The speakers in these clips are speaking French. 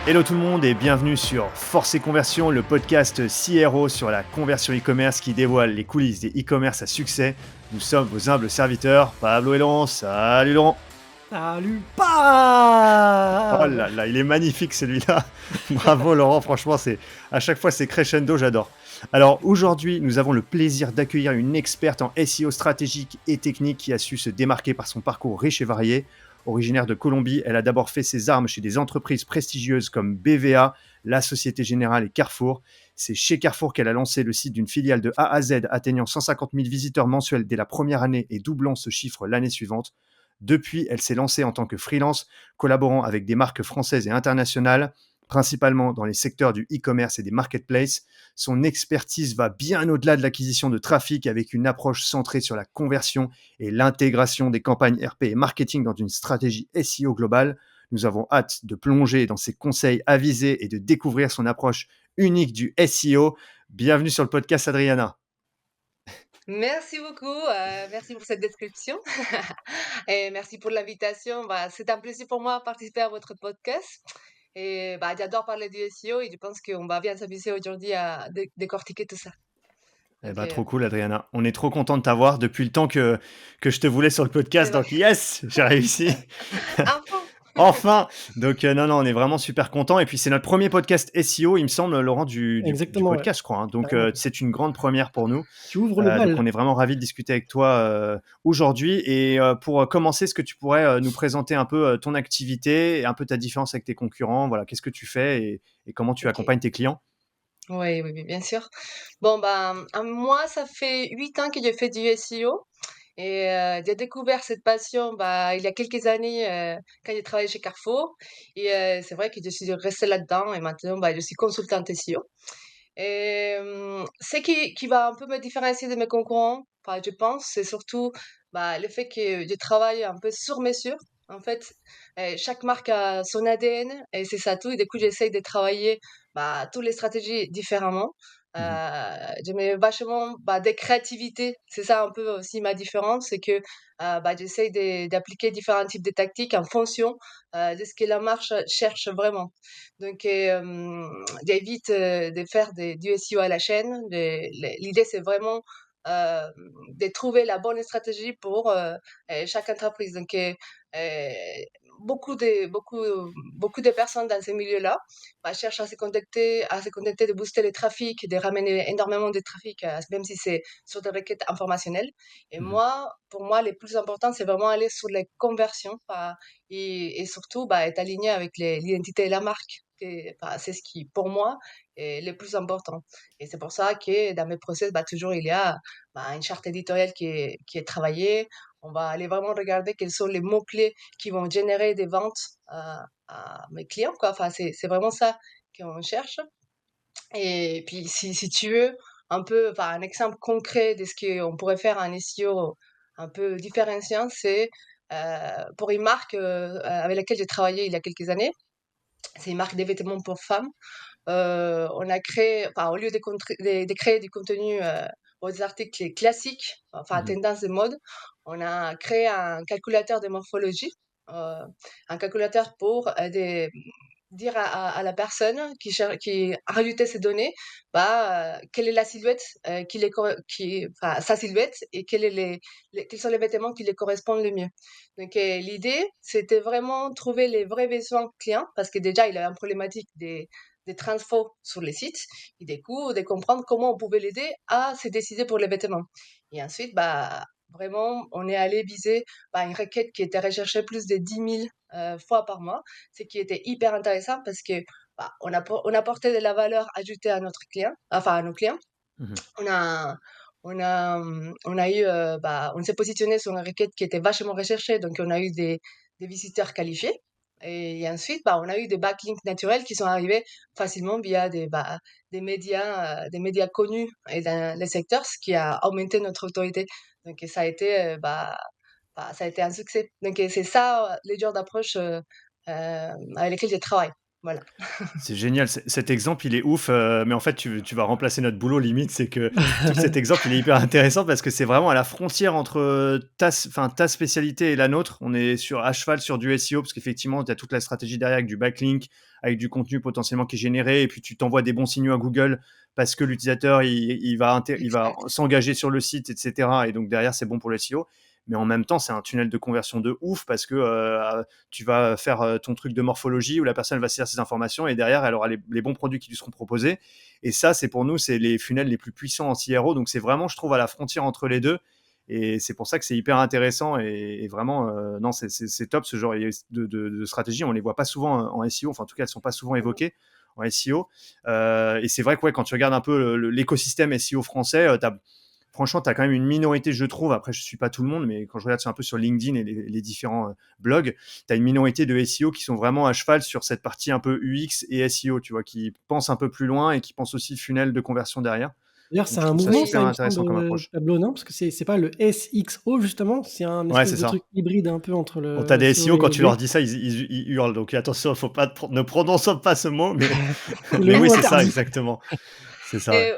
Hello tout le monde et bienvenue sur Force et Conversion, le podcast CRO sur la conversion e-commerce qui dévoile les coulisses des e-commerce à succès. Nous sommes vos humbles serviteurs, Pablo et Laurent. Salut Laurent. Salut Oh Pab! là là, il est magnifique celui-là. Bravo Laurent, franchement, à chaque fois c'est crescendo, j'adore. Alors aujourd'hui, nous avons le plaisir d'accueillir une experte en SEO stratégique et technique qui a su se démarquer par son parcours riche et varié. Originaire de Colombie, elle a d'abord fait ses armes chez des entreprises prestigieuses comme BVA, la Société Générale et Carrefour. C'est chez Carrefour qu'elle a lancé le site d'une filiale de A à Z, atteignant 150 000 visiteurs mensuels dès la première année et doublant ce chiffre l'année suivante. Depuis, elle s'est lancée en tant que freelance, collaborant avec des marques françaises et internationales, principalement dans les secteurs du e-commerce et des marketplaces. Son expertise va bien au-delà de l'acquisition de trafic avec une approche centrée sur la conversion et l'intégration des campagnes RP et marketing dans une stratégie SEO globale. Nous avons hâte de plonger dans ses conseils avisés et de découvrir son approche unique du SEO. Bienvenue sur le podcast, Adriana. Merci beaucoup, merci pour cette description et merci pour l'invitation. Bah, c'est un plaisir pour moi de participer à votre podcast et bah, j'adore parler du SEO et je pense qu'on va bien s'amuser aujourd'hui à décortiquer tout ça. Eh Donc, ben, trop cool, Adriana. On est trop content de t'avoir depuis le temps que je te voulais sur le c'est podcast. vrai. Donc, yes, j'ai réussi. Info! Enfin. Donc, non, on est vraiment super content. Et puis, c'est notre premier podcast SEO, il me semble, Laurent, du Exactement, ouais, podcast, je crois, hein. Donc, carrément. c'est une grande première pour nous. Tu ouvres le Donc, bal. on est vraiment ravis de discuter avec toi aujourd'hui. Et pour commencer, est-ce que tu pourrais nous présenter un peu ton activité et un peu ta différence avec tes concurrents? Voilà, qu'est-ce que tu fais et comment tu OK. accompagnes tes clients? Oui, oui, oui, bien sûr. Bon, bah, moi, ça fait 8 ans que j'ai fait du SEO et j'ai découvert cette passion, bah, il y a quelques années, quand j'ai travaillé chez Carrefour et c'est vrai que je suis restée là-dedans et maintenant, bah, je suis consultante SEO. Ce qui va un peu me différencier de mes concurrents, enfin, je pense, c'est surtout, bah, le fait que je travaille un peu sur mesure. En fait, chaque marque a son ADN et c'est ça tout et du coup, j'essaye de travailler, bah, toutes les stratégies différemment. Mhm. Je mets vachement, bah, des créativités. C'est ça un peu aussi ma différence, c'est que, bah, j'essaye d'appliquer différents types de tactiques en fonction, de ce que la marche cherche vraiment. Donc j'évite, de faire du SEO à la chaîne. L'idée, c'est vraiment, heu, de trouver la bonne stratégie pour, chaque entreprise. Donc beaucoup de personnes dans ces milieux-là, bah, cherchent à se contenter de booster le trafic, de ramener énormément de trafic, même si c'est sur des requêtes informationnelles. Et Mhm. moi, pour moi, les plus importants, c'est vraiment aller sur les conversions, et surtout, bah, être aligné avec l'identité de la marque. Enfin, c'est ce qui, pour moi, est le plus important. Et c'est pour ça que dans mes process, bah, toujours, il y a bah, une charte éditoriale qui est travaillée. On va aller vraiment regarder quels sont les mots-clés qui vont générer des ventes à mes clients, quoi. Enfin, c'est vraiment ça qu'on cherche. Et puis, si tu veux, un peu, enfin, un exemple concret de ce qu'on pourrait faire en SEO un peu différenciant, c'est pour une marque avec laquelle j'ai travaillé il y a quelques années. C'est une marque de vêtements pour femmes. On a créé, enfin, au lieu de créer du contenu pour des articles classiques, enfin, Mhm. tendance de mode, on a créé un calculateur de morphologie, euh, un calculateur pour dire à la personne qui a rajouté ces données, bah, quelle est la silhouette, enfin, sa silhouette et quels sont les vêtements qui les correspondent le mieux. Donc, l'idée, c'était vraiment trouver les vrais besoins clients parce que déjà, il avait une problématique des transfos sur les sites et du coup, de comprendre comment on pouvait l'aider à se décider pour les vêtements. Et ensuite, bah, vraiment, on est allé viser bah, une requête qui était recherchée plus de 10 000 fois par mois, ce qui était hyper intéressant parce que bah, on apportait de la valeur ajoutée à notre client, enfin à nos clients. Mhm. On a, on a eu, bah, on s'est positionné sur une requête qui était vachement recherchée, donc on a eu des visiteurs qualifiés. Et ensuite, bah, on a eu des backlinks naturels qui sont arrivés facilement via des médias connus et dans les secteurs, ce qui a augmenté notre autorité. Donc ça a été, ça a été un succès. Donc c'est ça les genres d'approche avec lesquels je travaille. Voilà. C'est génial, cet exemple il est ouf, mais en fait tu vas remplacer notre boulot limite. C'est que tout cet exemple il est hyper intéressant parce que c'est vraiment à la frontière entre, ta spécialité et la nôtre. On est à cheval sur du SEO parce qu'effectivement tu as toute la stratégie derrière avec du backlink, avec du contenu potentiellement qui est généré et puis tu t'envoies des bons signaux à Google parce que l'utilisateur il va Exact. s'engager sur le site et cetera et donc derrière c'est bon pour le SEO. Mais en même temps, c'est un tunnel de conversion de ouf parce que, tu vas faire ton truc de morphologie où la personne va saisir ces informations et derrière, elle aura les bons produits qui lui seront proposés. Et ça, c'est pour nous, c'est les funnels les plus puissants en CRO. Donc, c'est vraiment, je trouve, à la frontière entre les deux. Et c'est pour ça que c'est hyper intéressant et vraiment, non, c'est top ce genre de stratégie. On les voit pas souvent en SEO. Enfin, en tout cas, elles sont pas souvent Mhm. évoquées en SEO. Et c'est vrai que ouais, quand tu regardes un peu l'écosystème SEO français, franchement, tu as quand même une minorité, je trouve. Après, je ne suis pas tout le monde, mais quand je regarde un peu sur LinkedIn et les différents blogs, tu as une minorité de SEO qui sont vraiment à cheval sur cette partie un peu UX et SEO, tu vois, qui pensent un peu plus loin et qui pensent aussi funnel de conversion derrière. D'ailleurs, c'est Donc, je un trouve ça mouvement Oui, ça, super il me intéressant comme semble, approche. Pablo, non? Parce que c'est pas le SXO justement? C'est un Ouais, espèce c'est de ça. truc hybride un peu entre Bon, t'as le des SEO SEO, et quand tu leur l'UX. dis ça, ils hurlent. Donc, attention, faut pas ne prononçons pas ce mot, mais, Le mais oui, mot c'est ça, interdit. exactement. C'est ça, ouais. et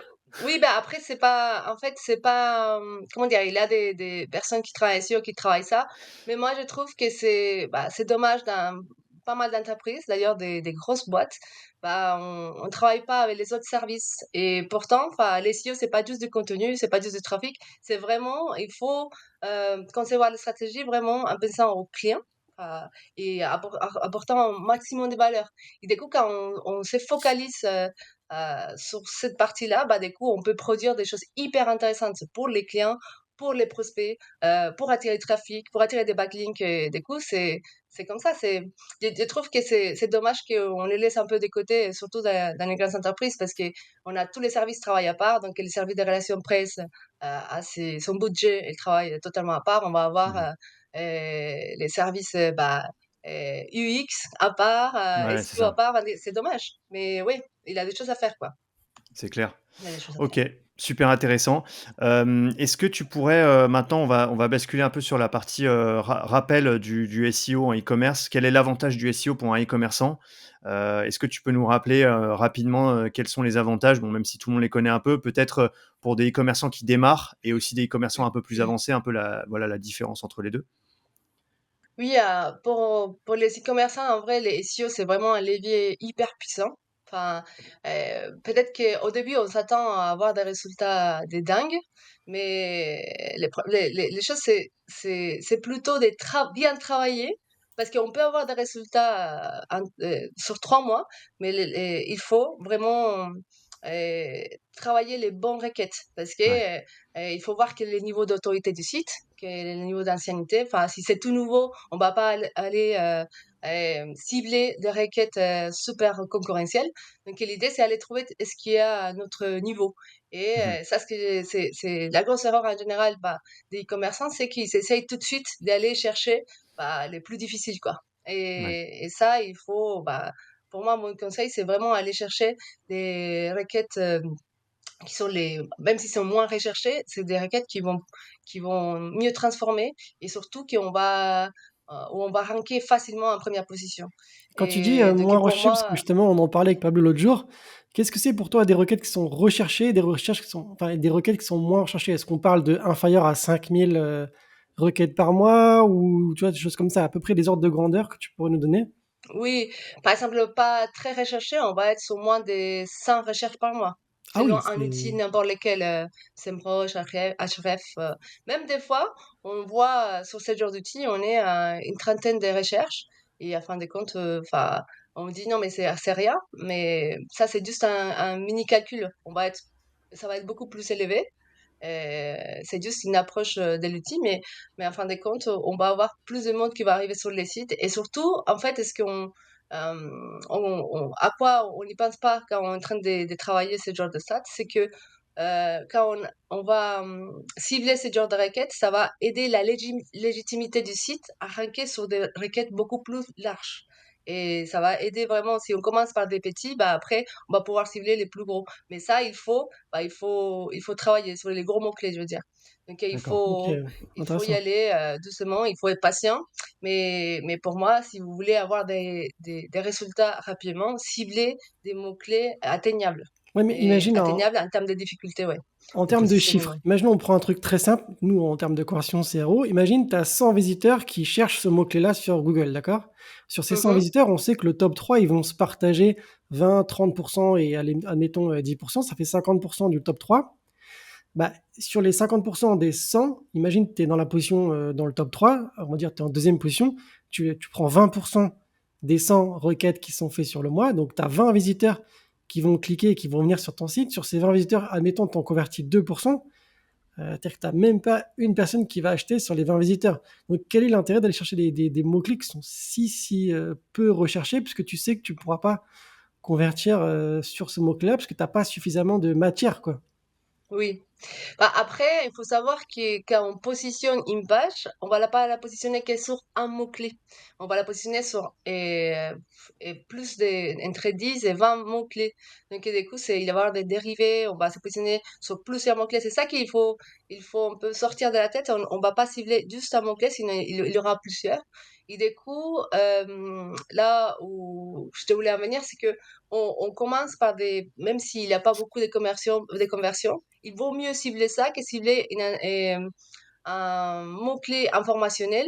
oui, bah, après c'est pas en fait, c'est pas, comment dire? Il y a des personnes qui travaillent SEO, qui travaillent ça, mais moi je trouve que c'est dommage dans pas mal d'entreprises, d'ailleurs des grosses boîtes, bah, on travaille pas avec les autres services et pourtant, enfin, les SEO c'est pas juste du contenu, c'est pas juste du trafic, c'est vraiment il faut, concevoir les stratégies vraiment en pensant aux clients, et apportant un maximum de valeur et du coup, quand on se focalise, sur cette partie-là, bah, du coup, on peut produire des choses hyper intéressantes pour les clients, pour les prospects, pour attirer du trafic, pour attirer des backlinks. Et du coup, c'est comme ça. Je trouve que c'est dommage qu'on les laisse un peu de côté, surtout dans les grandes entreprises, parce que on a tous les services qui travaillent à part. Donc, le service de relations presse a son budget, il travaille totalement à part. On va avoir Mhm. les services UX à part, Ouais, c'est SEO à ça. part. C'est dommage. Mais oui, il a des choses à faire, quoi. C'est clair. Il a des choses à faire. OK, super intéressant. Est-ce que tu pourrais, maintenant on va basculer un peu sur la partie, rappel du SEO en e-commerce. Quel est l'avantage du SEO pour un e-commerçant? Est-ce que tu peux nous rappeler, rapidement, quels sont les avantages? Bon, même si tout le monde les connaît un peu, peut-être, pour des e-commerçants qui démarrent et aussi des e-commerçants un peu plus avancés, un peu la différence entre les 2. Oui, pour les e-commerçants, en vrai, les SEO, c'est vraiment un levier hyper puissant. Enfin, peut-être qu'au début, on s'attend à avoir des résultats de dingue, mais les choses, c'est plutôt bien travailler, parce qu'on peut avoir des résultats sur 3 mois, mais il faut vraiment euh, travailler les bonnes requêtes, parce que Ouais. il faut voir quel est le niveau d'autorité du site, quel est le niveau d'ancienneté. Enfin, si c'est tout nouveau, on va pas aller cibler des requêtes super concurrentielles. Donc l'idée, c'est aller trouver ce qui est à notre niveau. Et Mmh. ça, c'est la grosse erreur en général des e-commerçants, c'est qu'ils essayent tout de suite d'aller chercher les plus difficiles, quoi. Ouais. Et ça, il faut, pour moi, mon conseil, c'est vraiment aller chercher des requêtes qui sont même si sont moins recherchées, c'est des requêtes qui vont mieux transformer et surtout où on va ranker facilement en première position. Quand tu dis, Et donc moins pour recherché, parce que moi, justement on en parlait avec Pablo l'autre jour, qu'est-ce que c'est pour toi des requêtes qui sont recherchées, des recherches qui sont enfin des requêtes qui sont moins recherchées? Est-ce qu'on parle de inférieur à 5 000 requêtes par mois ou tu vois, des choses comme ça, à peu près des ordres de grandeur que tu pourrais nous donner? oui, par exemple, pas très recherché, on va être sur moins de 100 recherches par mois, Ah selon oui, un outil c'est n'importe lequel, SEMrush, Ahref. Même des fois, on voit sur ce genre d'outils, on est à une trentaine de recherches et à fin de compte, enfin, on dit non, mais c'est rien, mais ça, c'est juste un mini calcul. Ça va être beaucoup plus élevé. C'est juste une approche de l'outil, mais en fin de compte, on va avoir plus de monde qui va arriver sur les sites. Et surtout, en fait, à quoi on n'y pense pas quand on est en train de travailler ce genre de stats, c'est que quand on va cibler ce genre de requêtes, ça va aider la légitimité du site à ranker sur des requêtes beaucoup plus larges. et ça va aider vraiment. Si on commence par des petits, bah après, on va pouvoir cibler les plus gros. Mais ça, il faut travailler sur les gros mots-clés, je veux dire. Donc, D'accord. Ok, il faut y intéressant. aller doucement, il faut être patient. Mais pour moi, si vous voulez avoir des résultats rapidement, ciblez des mots-clés atteignables. Ouais, mais Et imagine atteignables en termes de difficulté, ouais. en De termes de positionnement. chiffres, imaginons on prend un truc très simple, nous en termes de conversion CRO, imagine tu as 100 visiteurs qui cherchent ce mot-clé-là sur Google, d'accord? Sur ces 100 Mhm. visiteurs, on sait que le top 3, ils vont se partager 20-30% et allez, admettons 10%, ça fait 50% du top 3. Bah, sur les 50% des 100, imagine que tu es dans la position, dans le top 3, on va dire tu es en deuxième position, tu prends 20% des 100 requêtes qui sont faites sur le mois, donc tu as 20 visiteurs qui vont cliquer et qui vont venir sur ton site. Sur ces 20 visiteurs, admettons, tu en convertis 2%, c'est-à-dire que tu n'as même pas une personne qui va acheter sur les 20 visiteurs. Donc, quel est l'intérêt d'aller chercher des mots-clés qui sont si peu recherchés, puisque tu sais que tu ne pourras pas convertir sur ce mot-clé-là, parce que tu n'as pas suffisamment de matière, quoi. Oui. Bah, après, il faut savoir que quand on positionne une page, on va pas la positionner que sur un mot-clé. On va la positionner sur plus entre 10 et 20 mots-clés. Donc, du coup, il va y avoir des dérivés. On va se positionner sur plusieurs mots-clés. C'est ça il faut un peu sortir de la tête. On va pas cibler juste un mot-clé, sinon il y aura plusieurs. Et du coup, là où je te voulais en venir, c'est que on commence par même s'il n'y a pas beaucoup de conversions, il vaut mieux cibler ça que cibler un mot-clé informationnel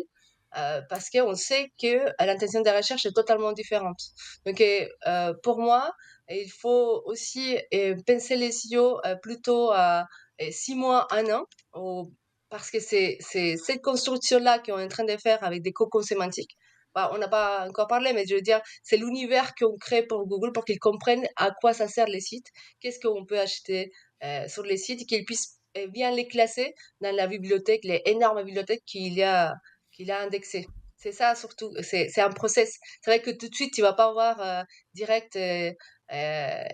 parce qu'on sait que l'intention de recherche est totalement différente. Donc, pour moi, il faut aussi penser les SEO plutôt à 6 mois, un an, parce que c'est cette construction-là qu'on est en train de faire avec des cocons sémantiques. Bah, on n'a pas encore parlé, mais je veux dire, c'est l'univers qu'on crée pour Google pour qu'ils comprennent à quoi ça sert les sites, qu'est-ce qu'on peut acheter sur les sites, et qu'ils puissent bien les classer dans la bibliothèque, les énormes bibliothèques qu'il a indexées. C'est ça surtout, c'est un process. C'est vrai que tout de suite, tu vas pas avoir direct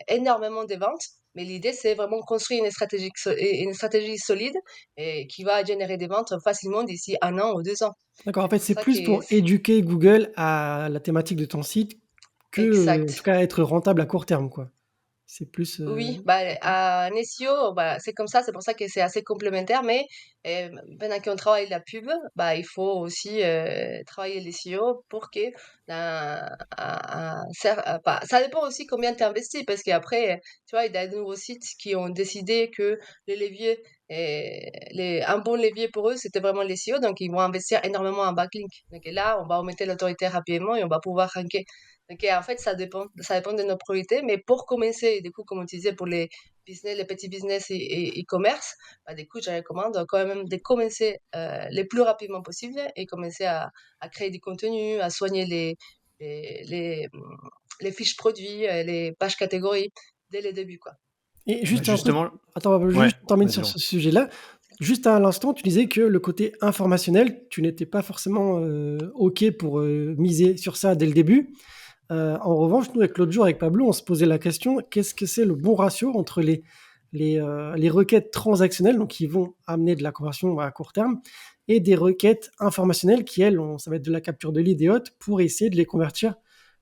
énormément de ventes, mais l'idée, c'est vraiment construire une stratégie solide et qui va générer des ventes facilement d'ici un an ou 2 ans. D'accord, en C'est fait, pour c'est ça plus que pour éduquer Google à la thématique de ton site que, en tout exact. cas, être rentable à court terme, quoi. C'est plus, Oui, bah, OK. en SEO, bah, c'est comme ça, c'est pour ça que c'est assez complémentaire, mais pendant qu'on travaille la pub, bah, il faut aussi travailler les SEO pour que bah, ça dépend aussi combien tu investis, parce qu'après, tu vois, il y a de nouveaux sites qui ont décidé que les leviers, un bon levier pour eux, c'était vraiment les SEO, donc ils vont investir énormément en backlink. Donc là, on va augmenter l'autorité rapidement et on va pouvoir ranker. Donc, en fait, ça dépend de nos priorités, mais pour commencer, du coup, comme on disait, pour les business, les petits business et e-commerce, bah, du coup, je recommande quand même de commencer le plus rapidement possible et commencer à créer du contenu, à soigner les, les, hum, les fiches produits, les pages catégories dès le début, quoi. Et Bah, juste un truc, justement, attends, on va ouais, juste terminer vas-y. sur ce sujet-là. Juste à l'instant, tu disais que le côté informationnel, tu n'étais pas forcément OK pour miser sur ça dès le début. En revanche, nous, avec l'autre jour, avec Pablo, on se posait la question, qu'est-ce que c'est le bon ratio entre les requêtes transactionnelles, donc qui vont amener de la conversion à court terme, et des requêtes informationnelles qui, elles, ça va être de la capture de lead et autres, pour essayer de les convertir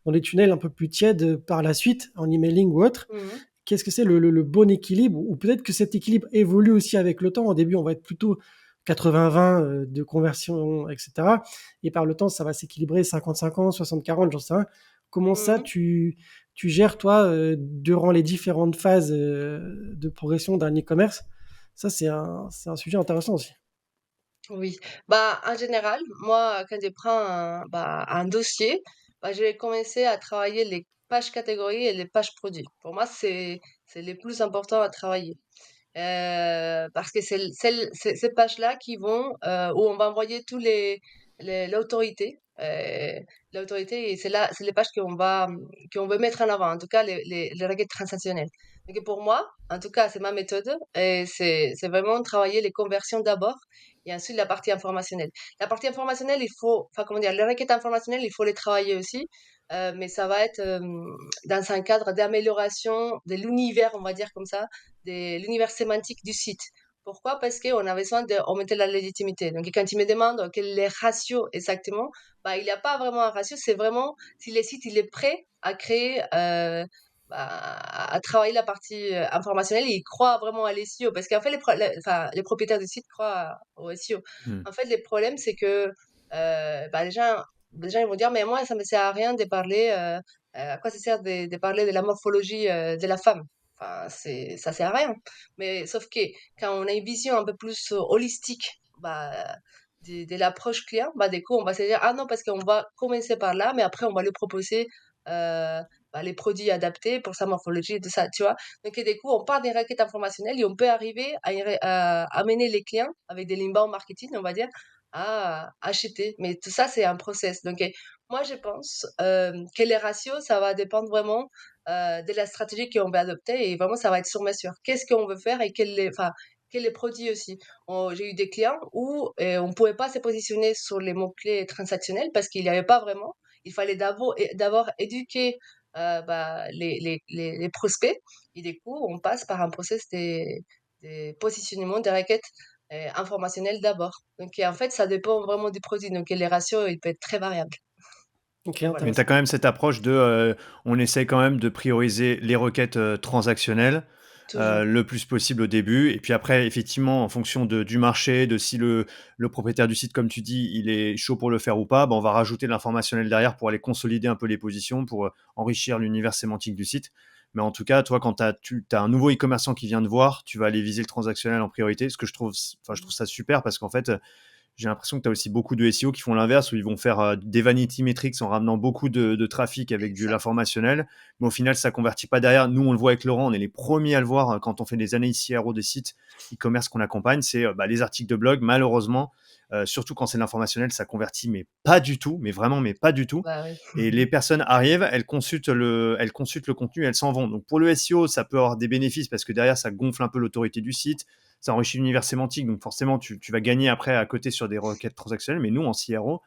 dans des tunnels un peu plus tièdes par la suite, en emailing ou autre. Mhm. Qu'est-ce que c'est le bon équilibre? Ou peut-être que cet équilibre évolue aussi avec le temps. Au début, on va être plutôt 80-20 de conversion, etc. Et par le temps, ça va s'équilibrer 50-50, 60-40, j'en sais rien. Comment ça, Mhm. tu gères, toi, durant les différentes phases de progression d'un e-commerce? Ça, c'est un sujet intéressant aussi. Oui, bah en général, moi quand je prends un dossier, bah, je vais commencer à travailler les pages catégories et les pages produits. Pour moi, c'est les plus importants à travailler. Parce que c'est ces pages-là qui vont où on va envoyer tous l'autorité. L'autorité, et c'est les pages qu'on veut mettre en avant, en tout cas les requêtes transactionnelles. Donc pour moi, en tout cas, c'est ma méthode, et c'est vraiment travailler les conversions d'abord et ensuite la partie informationnelle. La partie informationnelle, enfin comment dire, les requêtes informationnelles, il faut les travailler aussi, mais ça va être dans un cadre d'amélioration de l'univers, on va dire comme ça, de l'univers sémantique du site. Pourquoi? Parce qu'on a besoin d'augmenter la légitimité. Donc, quand ils me demandent quel est le ratio exactement, bah, il n'y a pas vraiment un ratio, c'est vraiment si le site il est prêt à créer, à travailler la partie informationnelle, il croit vraiment à l'SEO. Parce qu'en fait, enfin, les propriétaires du site croient au SEO. Hmm. En fait, le problème, c'est que bah, les gens ils vont dire, mais moi, ça me sert à rien de parler, à quoi ça sert de parler de la morphologie de la femme? Enfin, ça sert à rien. Mais sauf que quand on a une vision un peu plus holistique, bah, de l'approche client, bah, du coup, on va se dire, ah non, parce qu'on va commencer par là, mais après, on va lui proposer euh, bah, les produits adaptés pour sa morphologie et tout ça, tu vois. Donc, et du coup, on part des requêtes informationnelles et on peut arriver à amener les clients avec des inbound marketing, on va dire, à acheter. Mais tout ça, c'est un process. Donc, moi, je pense que les ratios, ça va dépendre vraiment de la stratégie qu'on va adopter et vraiment, ça va être sur mesure. Qu'est-ce qu'on veut faire et enfin, quels les produits aussi. J'ai eu des clients où on ne pouvait pas se positionner sur les mots-clés transactionnels parce qu'il n'y avait pas vraiment. Il fallait d'abord éduquer bah, les prospects et du coup, on passe par un process des positionnements des requêtes informationnelles d'abord. Donc, et en fait, ça dépend vraiment du produit. Donc, et les ratios, ils peuvent être très variables. Ok, Voilà, Mais tu as intéressant. quand même cette approche de, on essaie quand même de prioriser les requêtes transactionnelles toujours. le plus possible au début. Et puis après, effectivement, en fonction du marché, de si le propriétaire du site, comme tu dis, il est chaud pour le faire ou pas, ben, on va rajouter de l'informationnel derrière pour aller consolider un peu les positions, pour enrichir l'univers sémantique du site. Mais en tout cas, toi, quand tu as un nouveau e-commerçant qui vient te voir, tu vas aller viser le transactionnel en priorité. Ce que je trouve ça super parce qu'en fait, j'ai l'impression que tu as aussi beaucoup de SEO qui font l'inverse, où ils vont faire des vanity metrics en ramenant beaucoup de trafic avec de Exact. l'informationnel, mais au final, ça convertit pas derrière. Nous, on le voit avec Laurent, on est les premiers à le voir quand on fait des analyses CRO des sites e-commerce qu'on accompagne, c'est les articles de blog, malheureusement, surtout quand c'est de l'informationnel, ça convertit, mais pas du tout, mais vraiment, mais pas du tout. Bah oui. Et les personnes arrivent, elles consultent le contenu, elles s'en vont. Donc pour le SEO, ça peut avoir des bénéfices parce que derrière, ça gonfle un peu l'autorité du site, ça enrichit l'univers sémantique, donc forcément, tu vas gagner après à côté sur des requêtes transactionnelles. Mais nous, en CRO,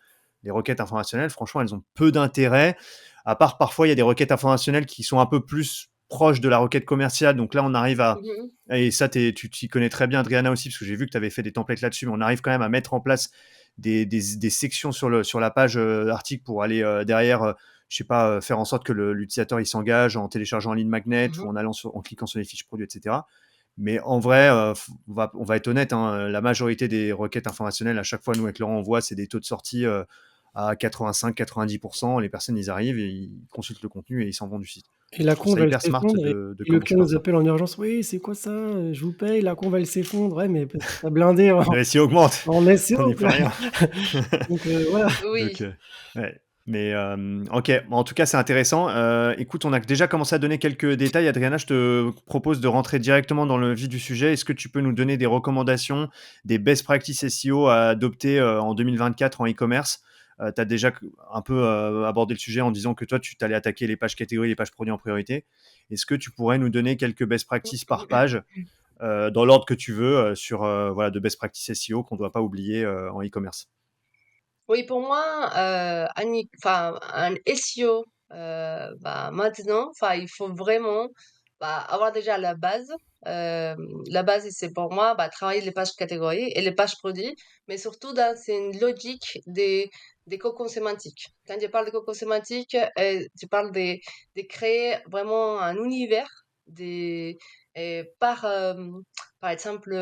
les requêtes informationnelles, franchement, elles ont peu d'intérêt. À part parfois, il y a des requêtes informationnelles qui sont un peu plus proches de la requête commerciale. Donc là, on arrive à. Mhm. Et ça, tu t'y connais très bien, Adriana aussi, parce que j'ai vu que tu avais fait des templates là-dessus, mais on arrive quand même à mettre en place des sections sur la page article pour aller derrière. Je sais pas, faire en sorte que l'utilisateur il s'engage en téléchargeant un lead magnet ou Mhm. en cliquant sur les fiches produits, etc. Mais en vrai, on va être honnête, hein, la majorité des requêtes informationnelles, à chaque fois, nous, avec Laurent, on voit, c'est des taux de sortie à 85-90%. Les personnes, ils arrivent, et ils consultent le contenu et ils s'en vont du site. Et Je la trouve ça conve, elle hyper smart s'effondre de et le commencer client par nous ça. appelle en urgence. Oui, c'est quoi ça? Je vous paye, la conve, elle s'effondre. Ouais, mais parce que t'as blindé en, Le SEO augmente, en on SEO, n'y peut quoi. rien. Donc voilà. Oui. Donc, ouais. Mais ok, bon, en tout cas, c'est intéressant. Écoute, on a déjà commencé à donner quelques détails. Adriana, je te propose de rentrer directement dans le vif du sujet. Est-ce que tu peux nous donner des recommandations, des best practices SEO à adopter en 2024 en e-commerce? Tu as déjà un peu abordé le sujet en disant que toi, tu t'allais attaquer les pages catégories, les pages produits en priorité. Est-ce que tu pourrais nous donner quelques best practices par page dans l'ordre que tu veux sur voilà, de best practices SEO qu'on ne doit pas oublier en e-commerce? Oui, pour moi, enfin, un SEO, bah, maintenant, enfin, il faut vraiment bah, avoir déjà la base. Euh, la base, c'est pour moi bah, travailler les pages catégories et les pages produits, mais surtout c'est une logique des cocons sémantiques. Quand je parle de cocons sémantiques, je parle de créer vraiment un univers des, par, par exemple,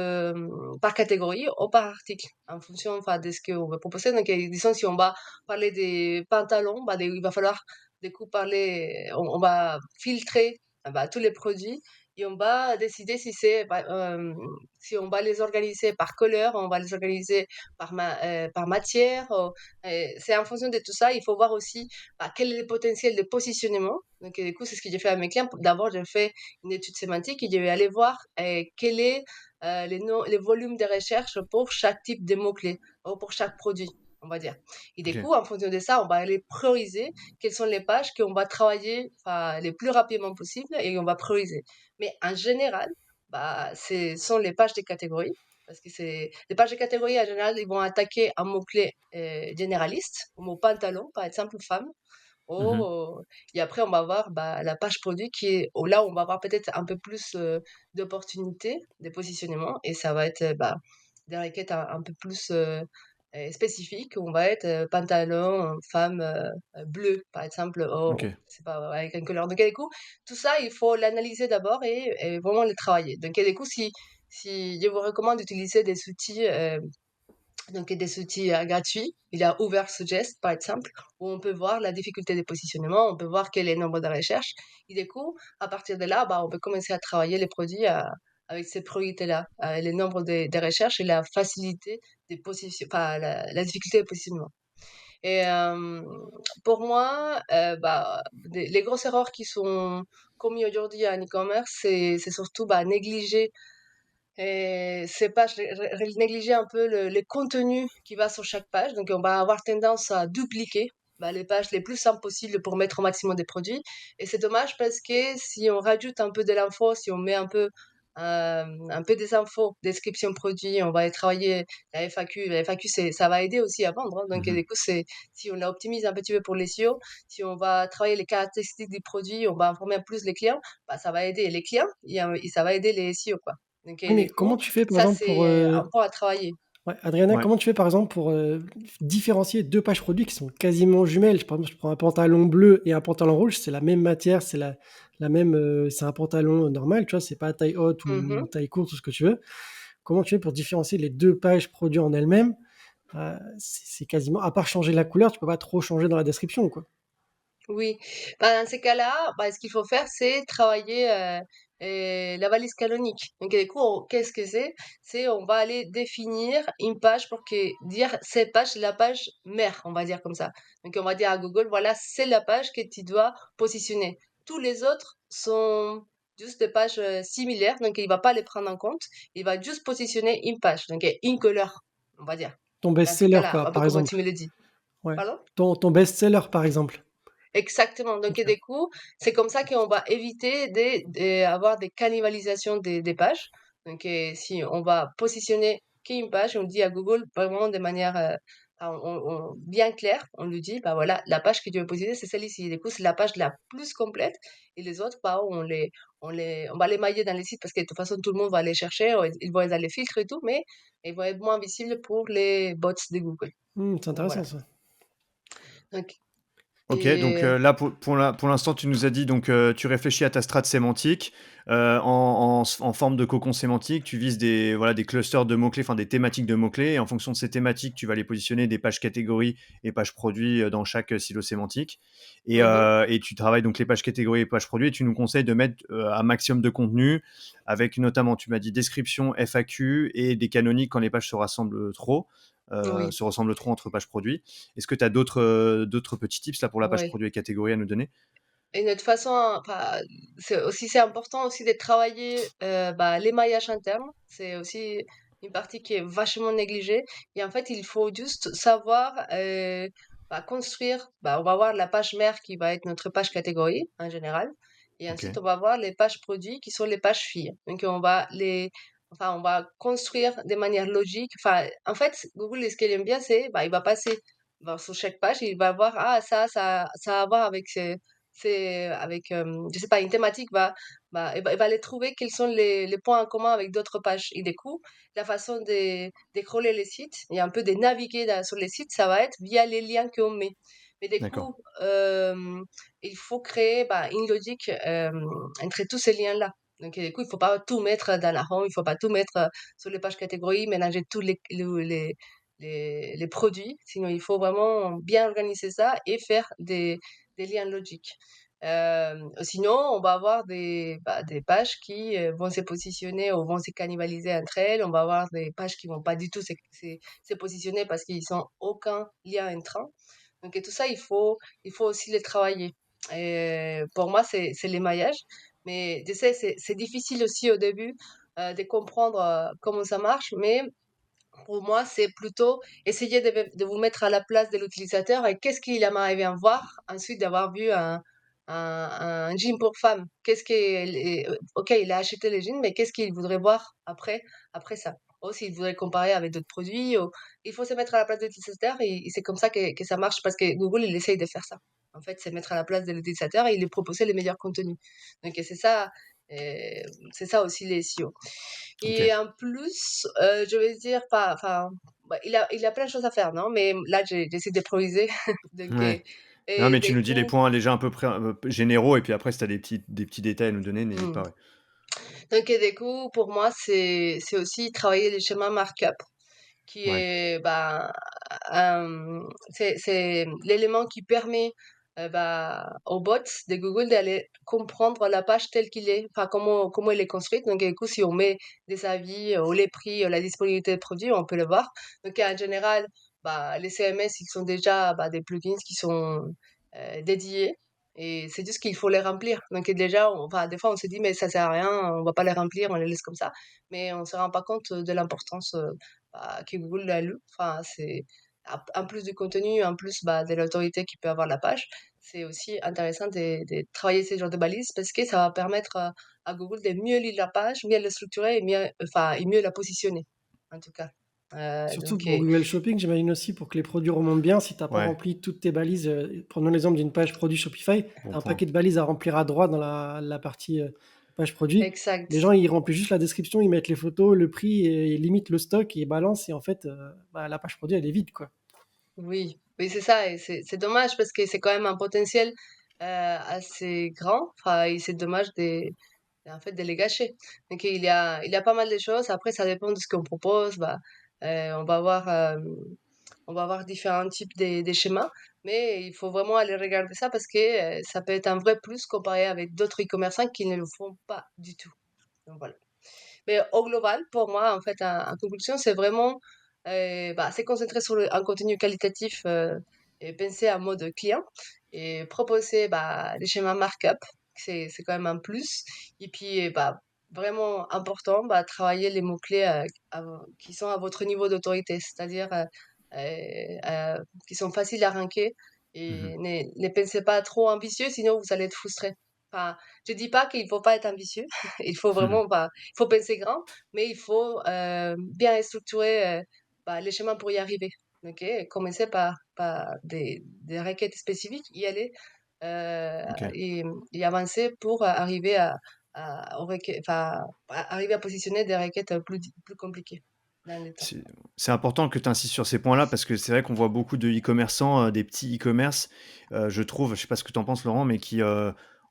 par catégorie ou par article, en fonction enfin, de ce qu'on veut proposer. Donc, disons, si on va parler des pantalons, bah, il va falloir, du coup, on va filtrer bah, tous les produits et on va décider si on va les organiser par couleur, on va les organiser par matière. C'est en fonction de tout ça. Il faut voir aussi bah, quel est le potentiel de positionnement. Donc, du coup, c'est ce que j'ai fait avec mes clients. D'abord, j'ai fait une étude sémantique et je vais aller voir quel est les volumes de recherche pour chaque type de mots-clés ou pour chaque produit, on va dire. Et du Ok. coup, en fonction de ça, on va aller prioriser quelles sont les pages qu'on va travailler enfin, les plus rapidement possible et on va prioriser. Mais en général, bah, ce sont les pages de catégorie. Parce que c'est les pages de catégorie, en général, ils vont attaquer un mot-clé généraliste, au mot pantalon, par exemple, femme Mhm. Et après, on va avoir bah, la page produit qui est là où on va avoir peut-être un peu plus d'opportunités, de positionnement, et ça va être bah, des requêtes un peu plus spécifiques. On va être pantalon, femme bleu, par exemple, Ok. c'est pas avec une couleur. Donc, du coup, tout ça, il faut l'analyser d'abord et vraiment le travailler. Donc, du coup, si je vous recommande d'utiliser des outils gratuits. Il y a Oversuggest, par exemple, où on peut voir la difficulté des positionnements, on peut voir quel est le nombre de recherches. Et du coup, à partir de là, bah, on peut commencer à travailler les produits avec ces priorités-là, le nombre de recherches et la facilité des positions, enfin, la difficulté de positionnement. Et pour moi, bah, les grosses erreurs qui sont commises aujourd'hui en e-commerce, c'est surtout bah, négliger et c'est pas négliger un peu le contenu qui va sur chaque page. Donc, on va avoir tendance à dupliquer bah, les pages les plus simples possibles pour mettre au maximum des produits. Et c'est dommage parce que si on rajoute un peu de l'info, si on met un peu des infos, description produit, on va travailler la FAQ. La FAQ, ça va aider aussi à vendre, hein. Donc, Mhm. du coup, si on la optimise un petit peu pour les SEO, si on va travailler les caractéristiques du produit, on va informer plus les clients, bah, ça va aider les clients et ça va aider les SEO, quoi. Donc, Oui, mais du comment coup, tu fais, par ça, exemple, pour, c'est un point à travailler. ouais, Adriana, Ouais. comment tu fais, par exemple, pour différencier deux pages produits qui sont quasiment jumelles? Par exemple, je prends un pantalon bleu et un pantalon rouge, c'est la même matière, c'est la même, c'est un pantalon normal, tu vois, c'est pas taille haute ou Mhm. taille courte ou ce que tu veux. Comment tu fais pour différencier les deux pages produits en elles-mêmes? C'est quasiment, à part changer la couleur, tu peux pas trop changer dans la description, quoi. Oui. Bah, dans ces cas-là, bah, ce qu'il faut faire, c'est travailler la valise canonique. Donc, du coup, qu'est-ce que c'est? C'est on va aller définir une page pour dire cette page, c'est la page mère, on va dire comme ça. Donc, on va dire à Google, voilà, c'est la page que tu dois positionner. Tous les autres sont juste des pages similaires, donc il va pas les prendre en compte. Il va juste positionner une page, donc une couleur, on va dire. Ton Dans ces best-seller, cas-là, quoi, un peu par comme tu exemple. me le dis. Ouais. Pardon? Ton best-seller, par exemple. Exactement. Donc, et Ok. du coup, c'est comme ça qu'on va éviter d'avoir des cannibalisations des pages. Donc, si on va positionner qu'une page, on dit à Google vraiment de manière bien claire, on lui dit, bah voilà, la page que tu veux positionner, c'est celle-ci. Du coup, c'est la page la plus complète. Et les autres, bah, on va les mailler dans les sites parce que de toute façon, tout le monde va les chercher, ils vont être dans les filtres et tout, mais ils vont être moins visibles pour les bots de Google. C'est Donc, intéressant, voilà. ça. Ok, donc Et là pour l'instant tu nous as dit donc tu réfléchis à ta strate sémantique en forme de cocon sémantique, tu vises des clusters de mots-clés, enfin des thématiques de mots-clés, et en fonction de ces thématiques tu vas les positionner des pages catégories et pages produits dans chaque silo sémantique mhm. et tu travailles donc les pages catégories et pages produits et tu nous conseilles de mettre un maximum de contenu avec notamment tu m'as dit description, FAQ et des canoniques quand les pages Oui. se ressemblent trop entre pages produits. Est-ce que tu as d'autres petits tips là pour la page Oui. produit et catégorie à nous donner? Et notre façon, enfin, c'est important aussi de travailler bah, l'émaillage interne. C'est aussi une partie qui est vachement négligée. Et en fait, il faut juste savoir bah, construire. Bah, on va voir la page mère qui va être notre page catégorie en général. Et Ok, ensuite, on va voir les pages produits qui sont les pages filles. Donc, on va construire de manière logique. Enfin, en fait, Google, ce qu'il aime bien, c'est, bah, il va passer sur chaque page, il va voir, ah, ça a à voir avec je sais pas, une thématique il va aller trouver quels sont les points en commun avec d'autres pages. Et du coup, la façon de crawler les sites et un peu de naviguer sur les sites, ça va être via les liens qu'on met. Mais du d'accord. coup, il faut créer bah, une logique entre tous ces liens-là. Donc, du coup, il faut pas tout mettre dans la home, il faut pas tout mettre sur les pages catégories, mélanger tous les produits. Sinon, il faut vraiment bien organiser ça et faire des liens logiques. Sinon, on va avoir des pages qui vont se positionner ou vont se cannibaliser entre elles. On va avoir des pages qui vont pas du tout se positionner parce qu'ils n'ont aucun lien entrant. Donc, et tout ça, il faut aussi les travailler. Et pour moi, c'est l'émaillage. Mais tu sais, c'est difficile aussi au début de comprendre comment ça marche. Mais pour moi, c'est plutôt essayer de vous mettre à la place de l'utilisateur et qu'est-ce qu'il m'arrive à voir ensuite d'avoir vu un jean pour femme. Ok, il a acheté le jean, mais qu'est-ce qu'il voudrait voir après ça? Ou s'il voudrait comparer avec d'autres produits, il faut se mettre à la place de l'utilisateur et c'est comme ça que ça marche parce que Google, il essaye de faire ça. En fait, c'est mettre à la place de l'utilisateur et lui proposer les meilleurs contenus. Donc, euh, c'est ça aussi les SEO. Ok. Et en plus, je vais dire pas, enfin, bah, il a plein de choses à faire, non? Mais là, j'ai décidé d'improviser. Donc, Ouais. Non, et mais tu des nous dis les coups, points déjà un peu généraux, et puis après, si tu as des petits détails à nous donner, n'hésite hmm. pas. Ouais. Donc, et des coups, pour moi, c'est aussi travailler les schémas markup, qui Ouais. est, bah, c'est l'élément qui permet aux bots de Google d'aller comprendre la page telle qu'il est, enfin comment elle est construite. Donc, du coup, si on met des avis, ou les prix, la disponibilité des produits, on peut le voir. Donc, en général, bah, les CMS, ils sont déjà des plugins qui sont dédiés. Et c'est juste qu'il faut les remplir. Donc déjà, enfin, des fois, on se dit, mais ça sert à rien, on va pas les remplir, on les laisse comme ça. Mais on se rend pas compte de l'importance que Google a lu. Enfin, c'est en plus du contenu, en plus de l'autorité qui peut avoir la page, c'est aussi intéressant de travailler ces genres de balises parce que ça va permettre à Google de mieux lire la page, mieux la structurer et mieux la positionner, en tout cas. Surtout Donc, pour Google Shopping, j'imagine aussi pour que les produits remontent bien. Si tu n'as pas Ouais. rempli toutes tes balises, prenons l'exemple d'une page produit Shopify, tu Bon as un point. paquet de balises à remplir à droite dans la partie page produit. Les exact. gens, ils remplissent juste la description, ils mettent les photos, le prix, et ils limitent le stock, et ils balancent. Et en fait, la page produit, elle est vide, quoi. Oui, oui, c'est ça. Et c'est dommage parce que c'est quand même un potentiel assez grand. Enfin, et c'est dommage en fait, de les gâcher. Donc, il y a pas mal de choses. Après, ça dépend de ce qu'on propose. On va on va avoir différents types de schémas, mais il faut vraiment aller regarder ça parce que ça peut être un vrai plus comparé avec d'autres e-commerçants qui ne le font pas du tout. Donc, voilà. Mais au global, pour moi, en fait, en conclusion, c'est vraiment se concentrer sur un contenu qualitatif et penser en mode client et proposer des schémas markup. C'est quand même un plus. Et puis, vraiment important, travailler les mots-clés qui sont à votre niveau d'autorité, c'est-à-dire qui sont faciles à ranker Mhm. et ne pensez pas trop ambitieux, sinon vous allez être frustré. Enfin, je dis pas qu'il faut pas être ambitieux, il faut Mhm. vraiment il faut penser grand, mais il faut bien structurer les chemins pour y arriver. Ok, et commencer par des requêtes spécifiques, y aller Ok. et avancer pour arriver arriver à positionner des requêtes plus compliquées dans le temps. C'est important que tu insistes sur ces points-là parce que c'est vrai qu'on voit beaucoup de e-commerçants, des petits e-commerce, je trouve, je sais pas ce que tu en penses Laurent, mais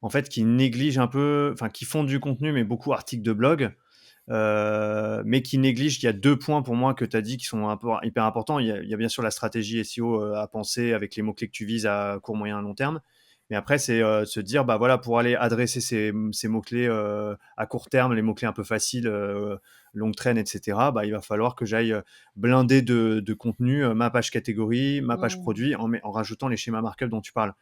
en fait, qui négligent un peu, enfin qui font du contenu, mais beaucoup articles de blog, mais qui négligent. Il y a 2 points pour moi que tu as dit qui sont hyper importants. Il y a bien sûr la stratégie SEO à penser avec les mots-clés que tu vises à court, moyen, long terme. Mais après, c'est se dire, bah voilà, pour aller adresser ces mots-clés à court terme, les mots-clés un peu faciles, longue traîne, etc., bah, il va falloir que j'aille blinder de contenu ma page catégorie, ma page Mm. produit, en rajoutant les schémas markup dont tu parles.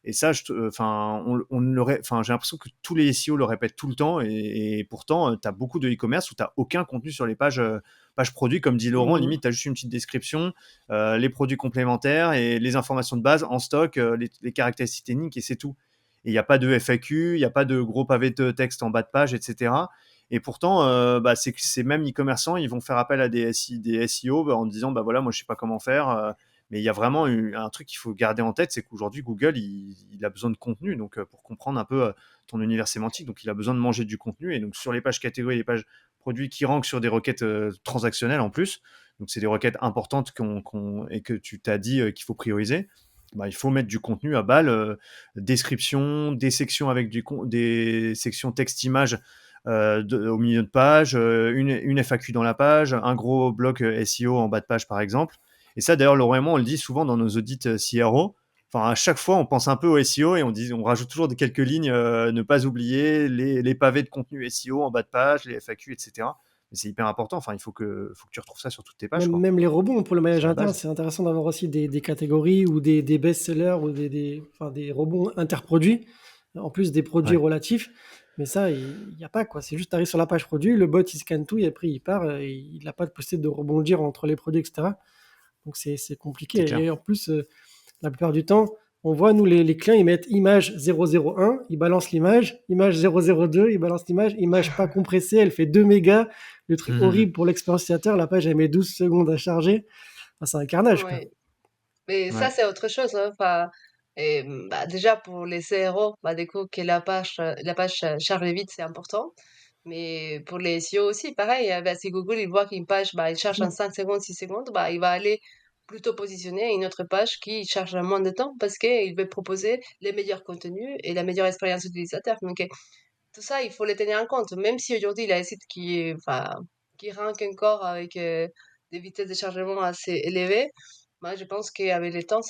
Et ça, enfin, enfin, j'ai l'impression que tous les SEO le répètent tout le temps, et pourtant, tu as beaucoup de e-commerce où tu n'as aucun contenu sur les pages produits, comme dit Laurent, Mhm. limite, tu as juste une petite description, les produits complémentaires et les informations de base en stock, les caractéristiques techniques, et c'est tout. Et il n'y a pas de FAQ, il n'y a pas de gros pavé de texte en bas de page, etc. Et pourtant, c'est que ces mêmes e-commerçants, ils vont faire appel à des SEO en disant, bah voilà, moi je sais pas comment faire. Mais il y a vraiment un truc qu'il faut garder en tête, c'est qu'aujourd'hui, Google, il a besoin de contenu, donc pour comprendre un peu ton univers sémantique, donc il a besoin de manger du contenu, et donc sur les pages catégories, les pages produits qui rankent sur des requêtes transactionnelles en plus, donc c'est des requêtes importantes et que tu t'as dit qu'il faut prioriser, bah, il faut mettre du contenu à balle, description, des sections avec des sections texte-image au milieu de page, une FAQ dans la page, un gros bloc SEO en bas de page par exemple. Et ça, d'ailleurs, Laurent et moi, on le dit souvent dans nos audits CRO. Enfin, à chaque fois, on pense un peu au SEO et on rajoute toujours quelques lignes, ne pas oublier les pavés de contenu SEO en bas de page, les FAQ, etc. Mais c'est hyper important. Enfin, faut que tu retrouves ça sur toutes tes pages, quoi. Même les robots pour le C'est maillage la interne, base. c'est intéressant d'avoir aussi des catégories ou des best-sellers ou enfin, des robots interproduits, en plus des produits Ouais. relatifs. Mais ça, il n'y a pas, quoi. C'est juste, tu arrives sur la page produit, le bot, il scanne tout et après, il part. Et il n'a pas de possibilité de rebondir entre les produits, etc. Donc, c'est compliqué. C'est clair. Et en plus, la plupart du temps, on voit, nous, les clients, ils mettent image 001, ils balancent l'image, image 002, ils balancent l'image, image pas compressée, elle fait 2 mégas, le truc horrible pour l'expérience utilisateur, la page, elle met 12 secondes à charger. Enfin, c'est un carnage, quoi. Oui. Mais ça, Ouais. c'est autre chose, hein. Enfin, Et bah, déjà pour les CRO, bah, du coup que la page charge vite, c'est important. Mais pour les SEO aussi, pareil, bah, si Google il voit qu'une page, bah, il charge en 5 secondes, 6 secondes, bah, il va aller plutôt positionner une autre page qui charge en moins de temps parce qu'il veut proposer les meilleurs contenus et la meilleure expérience utilisateur. Donc, tout ça, il faut les tenir en compte. Même si aujourd'hui, il y a un site enfin, qui rank encore avec des vitesses de chargement assez élevées, moi, je pense qu'avec le temps,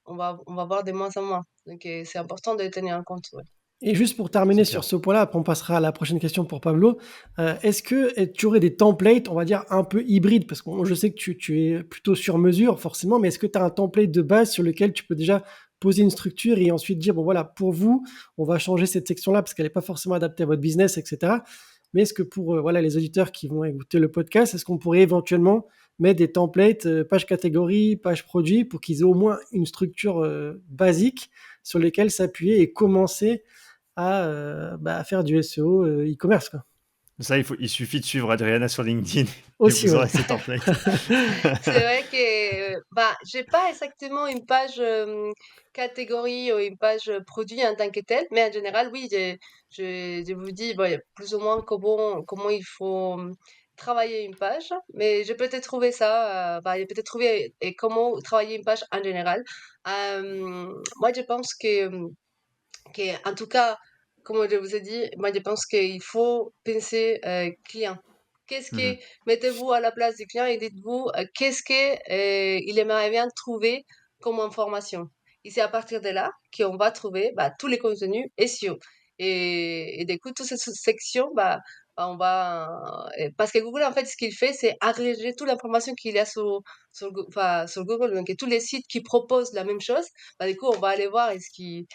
on va voir de moins en moins. Donc, c'est important de les tenir en compte. Ouais. Et juste pour terminer C'est sur clair. ce point-là, après on passera à la prochaine question pour Pablo. Est-ce que tu aurais des templates, on va dire, un peu hybrides? Parce que je sais que tu es plutôt sur mesure, forcément, mais est-ce que tu as un template de base sur lequel tu peux déjà poser une structure et ensuite dire, bon voilà, pour vous, on va changer cette section-là parce qu'elle n'est pas forcément adaptée à votre business, etc. Mais est-ce que pour voilà, les auditeurs qui vont écouter le podcast, est-ce qu'on pourrait éventuellement mettre des templates, page catégorie, page produit, pour qu'ils aient au moins une structure basique sur lesquelles s'appuyer et commencer à faire du SEO e-commerce, quoi. Ça, il suffit de suivre Adriana sur LinkedIn et Aussi, vous ouais. aurez ces templates. C'est vrai que, bah, j'ai pas exactement une page catégorie ou une page produit en tant que telle, mais en général, oui, je vous dis bon, plus ou moins comment il faut travailler une page, mais je peux peut-être trouver ça, bah, j'ai peut-être trouvé et comment travailler une page en général. Moi, je pense en tout cas, comme je vous ai dit, moi, je pense qu'il faut penser client. Qu'est-ce Mhm, que, mettez-vous à la place du client et dites-vous qu'est-ce que il aimerait bien trouver comme information. Et c'est à partir de là qu'on va trouver bah, tous les contenus SEO. Et du coup, toute cette section, bah, parce que Google, en fait, ce qu'il fait, c'est agréger toute l'information qu'il y a enfin, sur Google. Donc, et tous les sites qui proposent la même chose, bah, du coup, on va aller voir et ce qu'il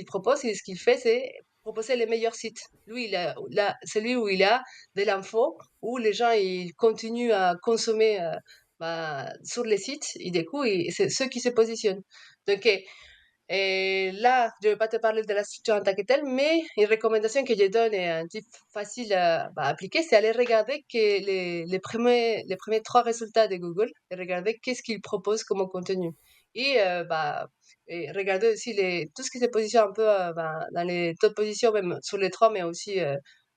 propose et ce qu'il fait, c'est proposer les meilleurs sites. Lui, celui où il a de l'info, où les gens ils continuent à consommer bah, sur les sites, et du coup, c'est ceux qui se positionnent. Donc, et là, je ne vais pas te parler de la structure en tant que telle, mais une recommandation que je donne et un type facile à bah, appliquer, c'est aller regarder que les premiers trois résultats de Google, et regarder qu'est-ce qu'ils proposent comme contenu. Bah, et regarder aussi tout ce qui se positionne un peu bah, dans les top positions, même sur les trois, mais aussi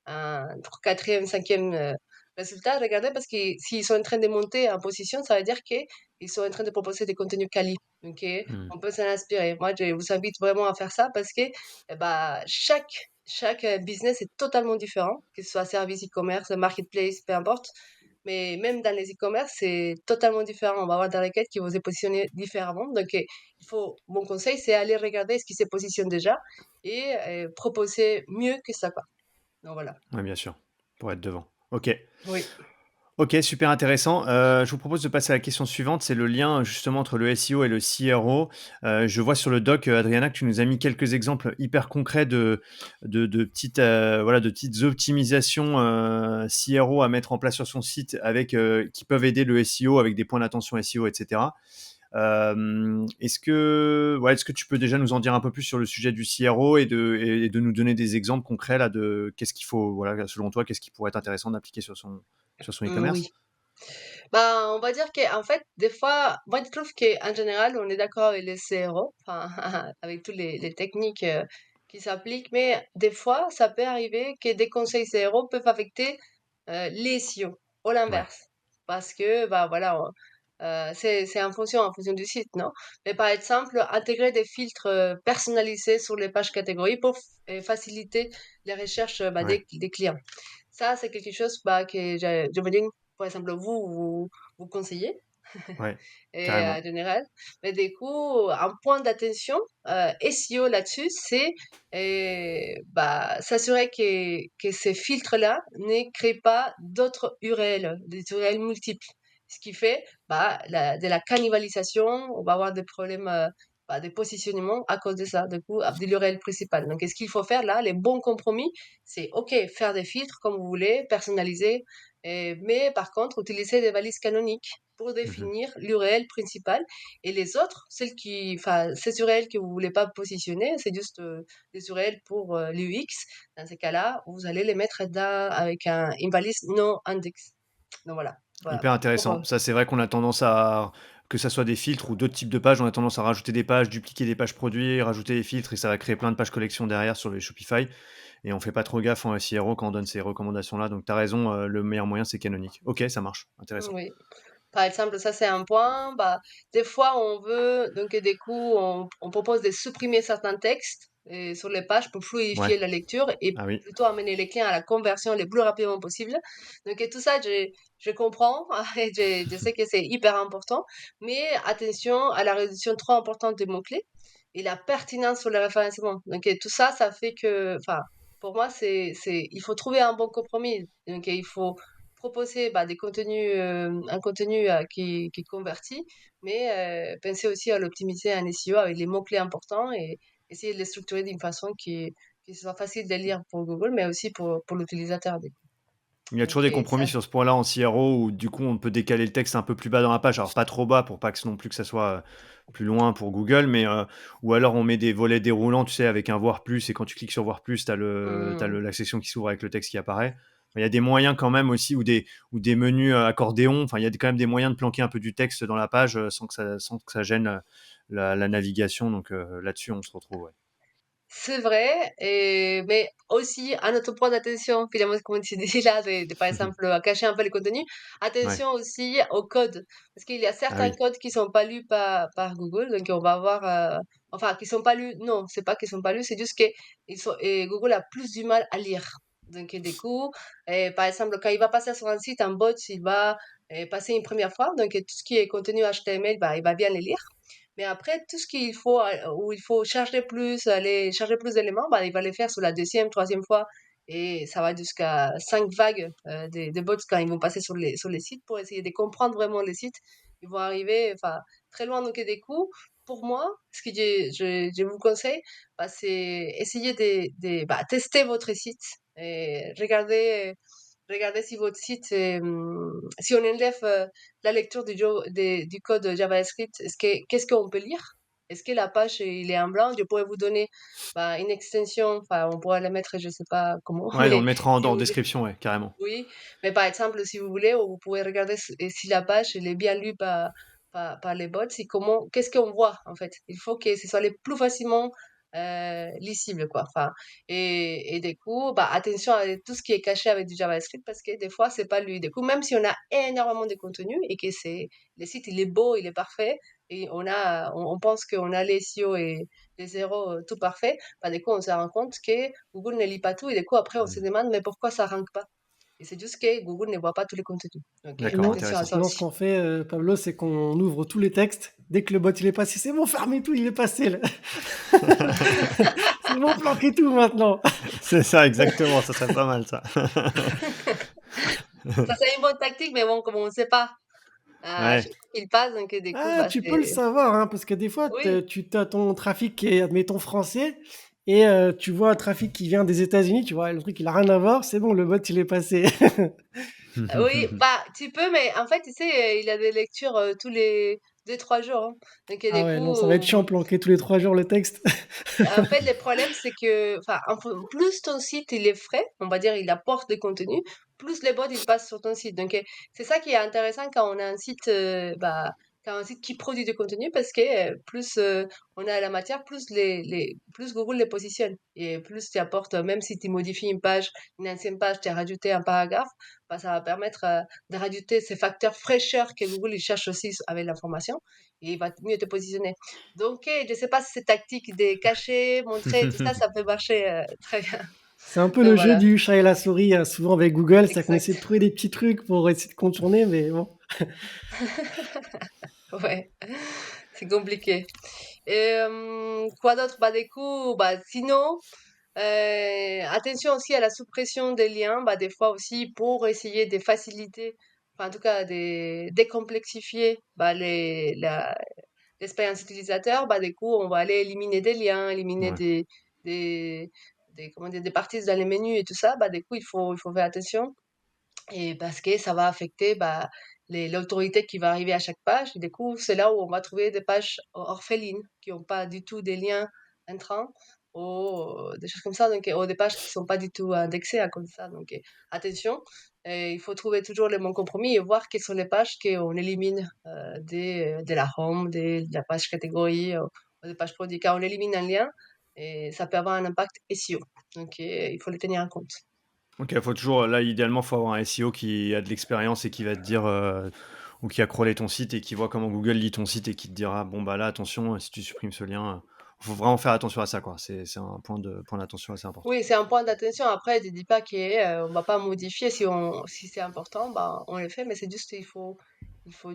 un quatrième, cinquième résultat. Regardez parce que s'ils sont en train de monter en position, ça veut dire qu'ils sont en train de proposer des contenus quali. Ok, mhm, on peut s'en inspirer. Moi, je vous invite vraiment à faire ça parce que bah, chaque business est totalement différent, que ce soit service e-commerce, marketplace, peu importe. Mais même dans les e-commerce, c'est totalement différent. On va avoir des requêtes qui vont se positionner différemment. Donc, mon conseil, c'est aller regarder ce qui se positionne déjà et proposer mieux que ça, quoi. Donc, voilà. ouais, bien sûr, pour être devant. Ok. Oui. Ok, super intéressant. Je vous propose de passer à la question suivante. C'est le lien justement entre le SEO et le CRO. Je vois sur le doc, Adriana, que tu nous as mis quelques exemples hyper concrets de petites, voilà, de petites optimisations CRO à mettre en place sur son site qui peuvent aider le SEO avec des points d'attention SEO, etc. Est-ce que tu peux déjà nous en dire un peu plus sur le sujet du CRO et de nous donner des exemples concrets là, de qu'est-ce qu'il faut, voilà, selon toi, qu'est-ce qui pourrait être intéressant d'appliquer sur son e-commerce? Oui. Bah, on va dire qu'en fait, des fois, moi, je trouve qu'en général, on est d'accord avec les CRO, enfin, avec toutes les techniques qui s'appliquent, mais des fois, ça peut arriver que des conseils CRO peuvent affecter les SEO, ou Ouais. l'inverse. Parce que, bah voilà, c'est en fonction du site, non? Mais par exemple, intégrer des filtres personnalisés sur les pages catégories pour faciliter les recherches bah, Ouais, des clients. Ça, c'est quelque chose bah, que je veux dire, par exemple, vous conseillez ouais, et carrément. en général. Mais du coup, un point d'attention SEO là-dessus, c'est bah, s'assurer que ces filtres-là ne créent pas d'autres URL, des URL multiples. Ce qui fait bah, de la cannibalisation, on va avoir des problèmes bah, de positionnement à cause de ça, du coup, de l'URL principal. Donc, qu'est-ce qu'il faut faire là? Les bons compromis, c'est OK, faire des filtres comme vous voulez, personnaliser, mais par contre, utiliser des balises canoniques pour Mhm, définir l'URL principale et les autres, enfin, ces URL que vous voulez pas positionner, c'est juste des URL pour l'UX. Dans ces cas-là, vous allez les mettre avec une balise non index. Donc voilà, voilà. hyper Pour, intéressant. Ça, c'est vrai qu'on a tendance à, que ça soit des filtres ou d'autres types de pages, on a tendance à rajouter des pages, dupliquer des pages produits, rajouter des filtres et ça va créer plein de pages collection derrière sur les Shopify et on fait pas trop gaffe en SEO quand on donne ces recommandations-là. Donc tu as raison, le meilleur moyen, c'est Canonic. OK, ça marche, intéressant. Oui. Par exemple, ça c'est un point. Bah, des fois, on veut, donc et du coup, on propose de supprimer certains textes sur les pages pour Ouais. fluidifier la lecture et Ah oui. plutôt amener les clients à la conversion le plus rapidement possible. Donc, et tout ça, je comprends et je sais que c'est hyper important, mais attention à la réduction trop importante des mots-clés et la pertinence sur le référencement. Donc, et tout ça, ça fait que, enfin, pour moi, il faut trouver un bon compromis. Donc, il faut proposer bah, des contenus, un contenu qui convertit, mais penser aussi à l'optimiser en SEO avec les mots-clés importants et essayer de les structurer d'une façon qui soit facile de lire pour Google, mais aussi pour l'utilisateur. Du coup. Il y a toujours Donc, des et ça, compromis sur ce point-là en CRO où du coup on peut décaler le texte un peu plus bas dans la page. Alors pas trop bas pour pas que non plus que ça soit plus loin pour Google, mais ou alors on met des volets déroulants, tu sais, avec un voir plus et quand tu cliques sur voir plus, hmm. la section qui s'ouvre avec le texte qui apparaît. Il y a des moyens quand même aussi ou des menus accordéons. Enfin, il y a quand même des moyens de planquer un peu du texte dans la page sans que ça gêne la navigation. Donc là-dessus on se retrouve. Ouais. C'est vrai, mais aussi un autre point d'attention, finalement, comme tu dis là, par exemple, à cacher un peu les contenus. Ouais. Attention aussi au code, parce qu'il y a Ah certains oui. codes qui sont pas lus par Google, donc on va avoir, enfin, qui sont pas lus, non, c'est pas qu'ils sont pas lus, c'est juste que et Google a plus du mal à lire. Donc, et du coup, par exemple, quand il va passer sur un site, un bot, il va passer une première fois, donc tout ce qui est contenu HTML, bah, il va bien les lire. Mais après, tout ce qu'il faut, où il faut charger plus, aller charger plus d'éléments, bah, il va les faire sur la deuxième, troisième fois. Et ça va jusqu'à 5 vagues des bots quand ils vont passer sur les sites pour essayer de comprendre vraiment les sites. Ils vont arriver, enfin, très loin. Donc, et des coups, pour moi, ce que je vous conseille, bah, c'est essayer bah, tester votre site et regardez si votre site, si on enlève la lecture du code JavaScript, qu'est-ce qu'on peut lire? Est-ce que la page, il est en blanc? Je pourrais vous donner bah, une extension, enfin, on pourrait la mettre, je sais pas comment, Ouais, on mais le mettra si en vous voulez, description, ouais, carrément. oui, mais par exemple, si vous voulez, vous pouvez regarder si la page elle est bien lue par les bots, c'est qu'est-ce qu'on voit en fait. Il faut que ce soit le plus facilement lisible, quoi. Enfin, et du coup, bah, attention à tout ce qui est caché avec du JavaScript parce que des fois, c'est pas lui. Du coup, même si on a énormément de contenu et que le site, il est beau, il est parfait, et on pense qu'on a les SEO et les zéros tout parfait, bah, du coup, on se rend compte que Google ne lit pas tout et du coup, après, on se Mmh. demande, mais pourquoi ça rank pas? Et c'est juste que Google ne voit pas tous les contenus. Donc, D'accord, Sinon, attention à intéressant. ça sinon, ce aussi. qu'on fait, Pablo, c'est qu'on ouvre tous les textes. Dès que le bot il est passé, c'est bon, fermez tout, il est passé là. C'est bon, planquez tout maintenant. C'est ça, exactement, ça serait pas mal ça. Ça, c'est une bonne tactique, mais bon, comme on ne sait pas à Ouais, chaque fois qu'il passe, donc du coup, Ah, bah, tu peux le c'est... savoir, hein, parce que des fois, Oui, tu as ton trafic qui est, admettons, français, et tu vois un trafic qui vient des États-Unis, tu vois, le truc, il a rien à voir, c'est bon, le bot, il est passé. oui, bah, tu peux, mais en fait, tu sais, il a des lectures tous les 2, 3 jours. Hein. Donc, Ah du ouais, non, ça va coup, être chiant, planquer tous les 3 jours le texte. en fait, le problème, c'est que, enfin, plus ton site il est frais, on va dire, il apporte des contenus, plus les bots ils passent sur ton site. Donc, c'est ça qui est intéressant quand on a un site, bah, quand un site qui produit du contenu, parce que plus on a la matière, plus Google les positionne et plus tu apportes, même si tu modifies une page, une ancienne page, tu as rajouté un paragraphe, bah, ça va permettre de rajouter ces facteurs fraîcheur que Google il cherche aussi avec l'information et il va mieux te positionner. Donc, je sais pas si cette tactique de cacher, montrer, tout ça, ça peut marcher très bien. C'est un peu Donc le jeu voilà, du chat et la souris, hein, souvent avec Google, c'est qu'on essaie de exact. trouver des petits trucs pour essayer de contourner, mais bon. Ouais, c'est compliqué. Et quoi d'autre? Bah, du coup, bah, sinon, attention aussi à la suppression des liens, bah, des fois aussi pour essayer de faciliter, enfin, en tout cas, de décomplexifier bah, l'expérience utilisateur, bah, du coup, on va aller éliminer des liens, éliminer ouais. des, comment dire, des parties dans les menus et tout ça, bah, du coup, il faut faire attention. Et parce que ça va affecter bah, l'autorité qui va arriver à chaque page. Et du coup, c'est là où on va trouver des pages orphelines qui n'ont pas du tout des liens entrants ou des choses comme ça. Donc, ou des pages qui sont pas du tout indexées à cause de ça. Donc, attention. Et il faut trouver toujours le bon compromis et voir quelles sont les pages qu'on élimine de la home, de la page catégorie ou des pages produits. Quand on élimine un lien, et ça peut avoir un impact SEO. Donc, il faut le tenir en compte. Ok, faut toujours, là, idéalement, faut avoir un SEO qui a de l'expérience et qui va te dire, ou qui a crawlé ton site et qui voit comment Google lit ton site et qui te dira, bon, bah là, attention, si tu supprimes ce lien, faut vraiment faire attention à ça, quoi. C'est un point d'attention assez important. Oui, c'est un point d'attention. Après, je dis pas qu'on va pas modifier si c'est important, bah, on le fait, mais c'est juste, il faut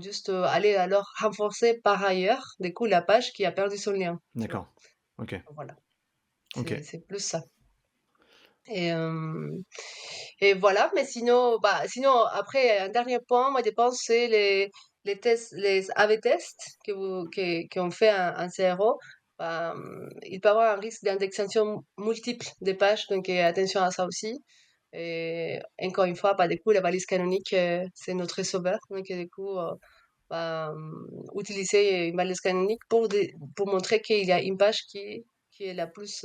juste aller alors renforcer par ailleurs, du coup, la page qui a perdu son lien, tu vois. D'accord. Ok. Voilà. Ok. C'est plus ça. Et, et voilà, mais sinon, sinon, après, un dernier point, moi, je pense, c'est les tests, les A/B tests qu'on fait un CRO. Il peut y avoir un risque d'indexation multiple des pages, donc attention à ça aussi. Et encore une fois, du coup, la balise canonique, c'est notre sauveur. Donc, du coup, utiliser une balise canonique pour montrer qu'il y a une page qui est la plus,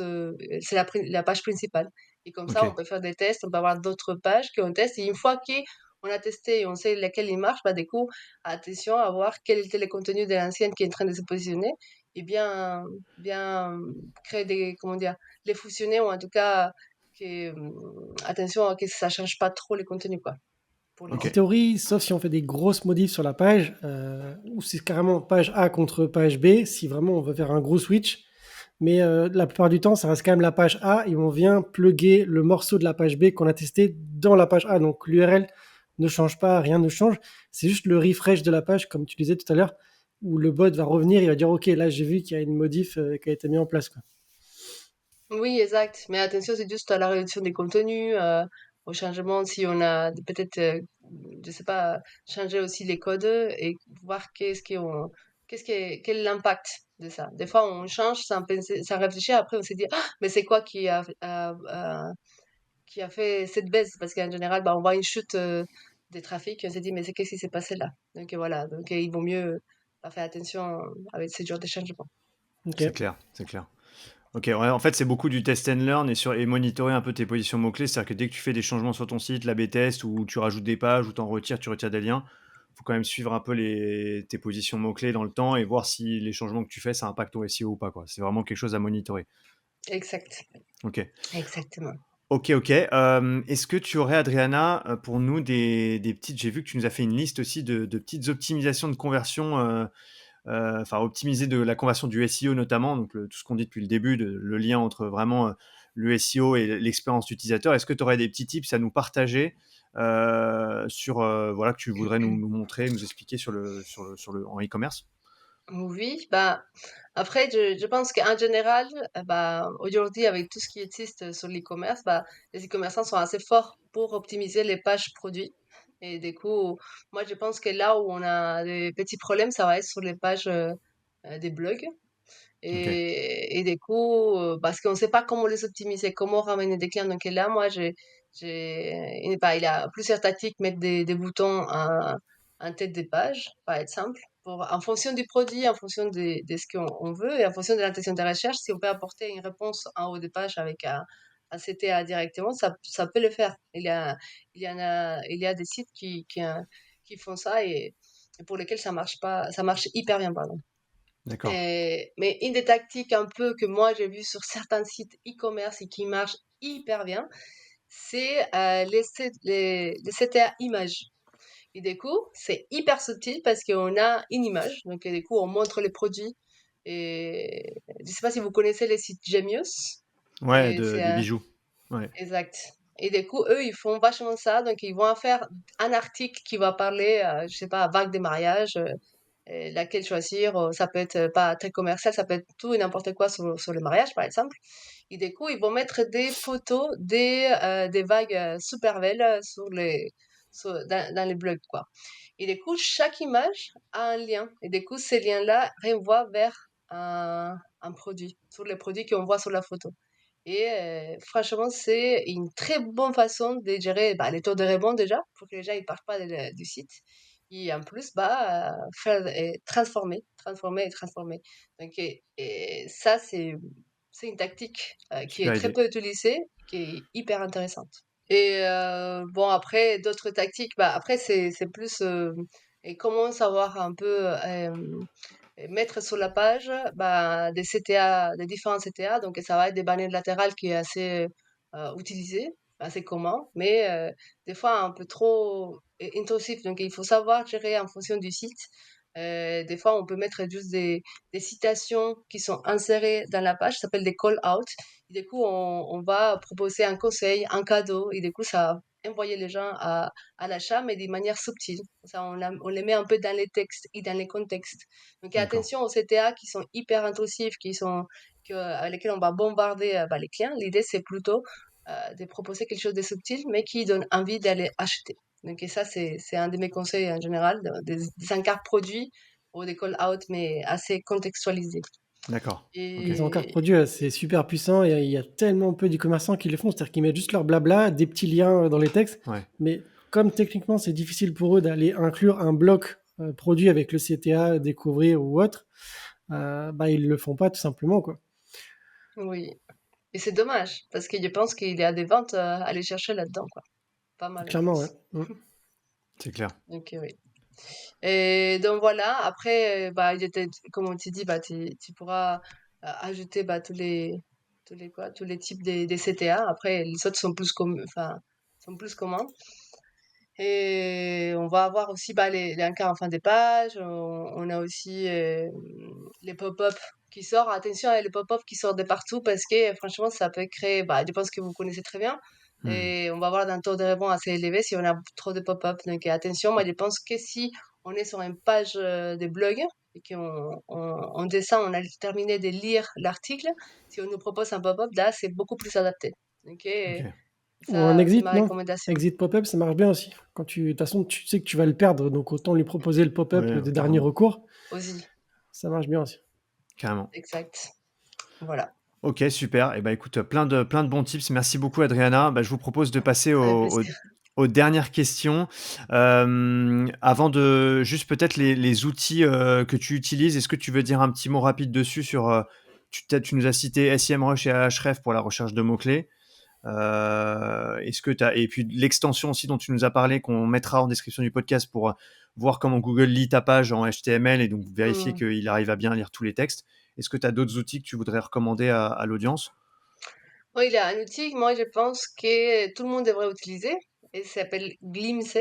c'est la page principale. Et comme ça, Ok. on peut faire des tests, on peut avoir d'autres pages qu'on teste. Et une fois qu'on a testé et on sait laquelle il marche, du coup, attention à voir quel était le contenu de l'ancienne qui est en train de se positionner et bien créer comment dire, les fusionner ou en tout cas, attention à que ça change pas trop les contenus, quoi, pour les En Ok. sites. théorie, sauf si on fait des grosses modifs sur la page, ou c'est carrément page A contre page B, si vraiment on veut faire un gros switch. Mais la plupart du temps, ça reste quand même la page A et on vient plugger le morceau de la page B qu'on a testé dans la page A. Donc l'URL ne change pas, rien ne change. C'est juste le refresh de la page, comme tu disais tout à l'heure, où le bot va revenir, il va dire OK, là j'ai vu qu'il y a une modif qui a été mise en place, quoi. Oui, exact. Mais attention, c'est juste à la réduction des contenus, au changement si on a peut-être, je sais pas, changer aussi les codes et voir quel est l'impact de ça. Des fois, on change sans penser, sans réfléchir. Après, on se dit, ah, mais c'est quoi qui a fait cette baisse? Parce qu'en général, on voit une chute des trafics. On se dit, mais qu'est-ce qui s'est passé là? Donc voilà. Donc il vaut mieux faire attention avec ce genre de changement. OK. C'est clair. C'est clair. Ok, ouais, en fait, c'est beaucoup du test and learn et monitorer un peu tes positions mots-clés. C'est-à-dire que dès que tu fais des changements sur ton site, l'A/B test, ou tu rajoutes des pages, ou tu retires des liens, faut quand même suivre un peu tes positions mots-clés dans le temps et voir si les changements que tu fais, ça impacte ton SEO ou pas, quoi. C'est vraiment quelque chose à monitorer. Exact. Ok. Exactement. Ok, ok. Est-ce que tu aurais, Adriana, pour nous des petites. J'ai vu que tu nous as fait une liste aussi de petites optimisations de conversion, enfin optimiser de la conversion du SEO notamment, donc tout ce qu'on dit depuis le début, le lien entre vraiment le SEO et l'expérience d'utilisateur. Est-ce que tu aurais des petits tips à nous partager sur voilà, que tu voudrais nous montrer, nous expliquer en e-commerce? Oui, après, je pense qu'en général, aujourd'hui, avec tout ce qui existe sur l'e-commerce, les e-commerçants sont assez forts pour optimiser les pages produits. Et du coup, moi, je pense que là où on a des petits problèmes, ça va être sur les pages des blogs. Ok, Et du coup, parce qu'on ne sait pas comment les optimiser, comment ramener des clients. Donc là, moi, il y a plusieurs tactiques, mettre des boutons en tête des pages, par exemple, en fonction du produit, en fonction de ce qu'on veut et en fonction de l'intention de recherche, si on peut apporter une réponse en haut des pages avec un CTA directement, ça peut le faire. Il y a des sites qui font ça et pour lesquels ça marche pas, ça marche hyper bien, pardon. d'accord. Mais une des tactiques un peu que moi j'ai vu sur certains sites e-commerce et qui marchent hyper bien, c'est les CTA images. Et du coup, c'est hyper subtil parce qu'on a une image, donc du coup on montre les produits. Et je sais pas si vous connaissez les sites Gemius. Ouais, Et c'est des bijoux. Ouais, exact. Et du coup, eux, ils font vachement ça. Donc, ils vont faire un article qui va parler, je sais pas, vague des mariages, et laquelle choisir. Ça peut être pas très commercial, ça peut être tout et n'importe quoi sur le mariage, par exemple. Et du coup, ils vont mettre des photos des vagues super belles dans les blogs, quoi. Et du coup, chaque image a un lien. Et du coup, ces liens-là renvoient vers un produit, sur les produits qu'on voit sur la photo. Et franchement, c'est une très bonne façon de gérer les taux de rebond déjà, pour que les gens ne partent pas du site. Et en plus, faire, transformer et transformer. Donc, et ça, c'est une tactique qui est super très idée. peu utilisée, qui est hyper intéressante. Et bon, après, d'autres tactiques, bah, après, c'est plus et comment savoir un peu mettre sur la page bah, des CTA, des différents CTA. Donc, ça va être des bannières latérales qui est assez utilisé, assez commun, mais des fois un peu trop intrusif. Donc, il faut savoir gérer en fonction du site. Des fois, on peut mettre juste des citations qui sont insérées dans la page, ça s'appelle des call-out. Et du coup, on va proposer un conseil, un cadeau, et du coup, ça va envoyer les gens à l'achat, mais d'une manière subtile. Ça, on les met un peu dans les textes et dans les contextes. Donc, D'accord. attention aux CTA qui sont hyper intrusifs, avec lesquels on va bombarder bah, les clients. L'idée, c'est plutôt de proposer quelque chose de subtil, mais qui donne envie d'aller acheter. Donc, et ça, c'est un de mes conseils en général, des encarts produits ou des call-out, mais assez contextualisés. D'accord. Ok. Les encarts Et produits, c'est super puissant et il y a tellement peu d'e-commerçants qui le font. C'est-à-dire qu'ils mettent juste leur blabla, des petits liens dans les textes. Ouais. Mais comme techniquement, c'est difficile pour eux d'aller inclure un bloc produit avec le CTA, découvrir ou autre, bah, ils le font pas tout simplement, quoi. oui. Et c'est dommage, parce que je pense qu'il y a des ventes à aller chercher là-dedans, quoi. Pas mal en Clairement, ouais. plus. Mm. C'est clair. Donc, oui. Et donc voilà, après, bah, comme on t'a dit, bah, tu pourras ajouter bah, tous les types des CTA. Après, les autres sont enfin, sont plus communs. Et on va avoir aussi bah, les encarts en fin des pages. On a aussi les pop-up qui sortent. Attention à les pop-up qui sortent de partout parce que franchement, ça peut créer, bah, je pense que vous connaissez très bien. Hmm. Et on va avoir un taux de rebond assez élevé si on a trop de pop-up. Donc attention, moi je pense que si on est sur une page de blog et on descend, on a terminé de lire l'article, si on nous propose un pop-up, là c'est beaucoup plus adapté. Ok, Ok. Ou un ça c'est exit, ma non? recommandation. Exit pop-up, ça marche bien aussi. De toute façon, tu sais que tu vas le perdre, donc autant lui proposer le pop-up Ouais, de dernier carrément. recours. Aussi, Ça marche bien aussi. Carrément. exact. Voilà, Ok, super. Et bah écoute, plein de bons tips. Merci beaucoup, Adriana. Bah, je vous propose de passer avec plaisir. aux dernières questions. Avant de juste peut-être les outils que tu utilises, est-ce que tu veux dire un petit mot rapide dessus sur tu nous as cité SEMrush et Ahref pour la recherche de mots-clés. Est-ce que et puis l'extension aussi dont tu nous as parlé qu'on mettra en description du podcast pour voir comment Google lit ta page en HTML et donc vérifier Hmm. qu'il arrive à bien lire tous les textes. Est-ce que tu as d'autres outils que tu voudrais recommander à l'audience? Oui, il y a un outil que moi je pense que tout le monde devrait utiliser et ça s'appelle Glimpse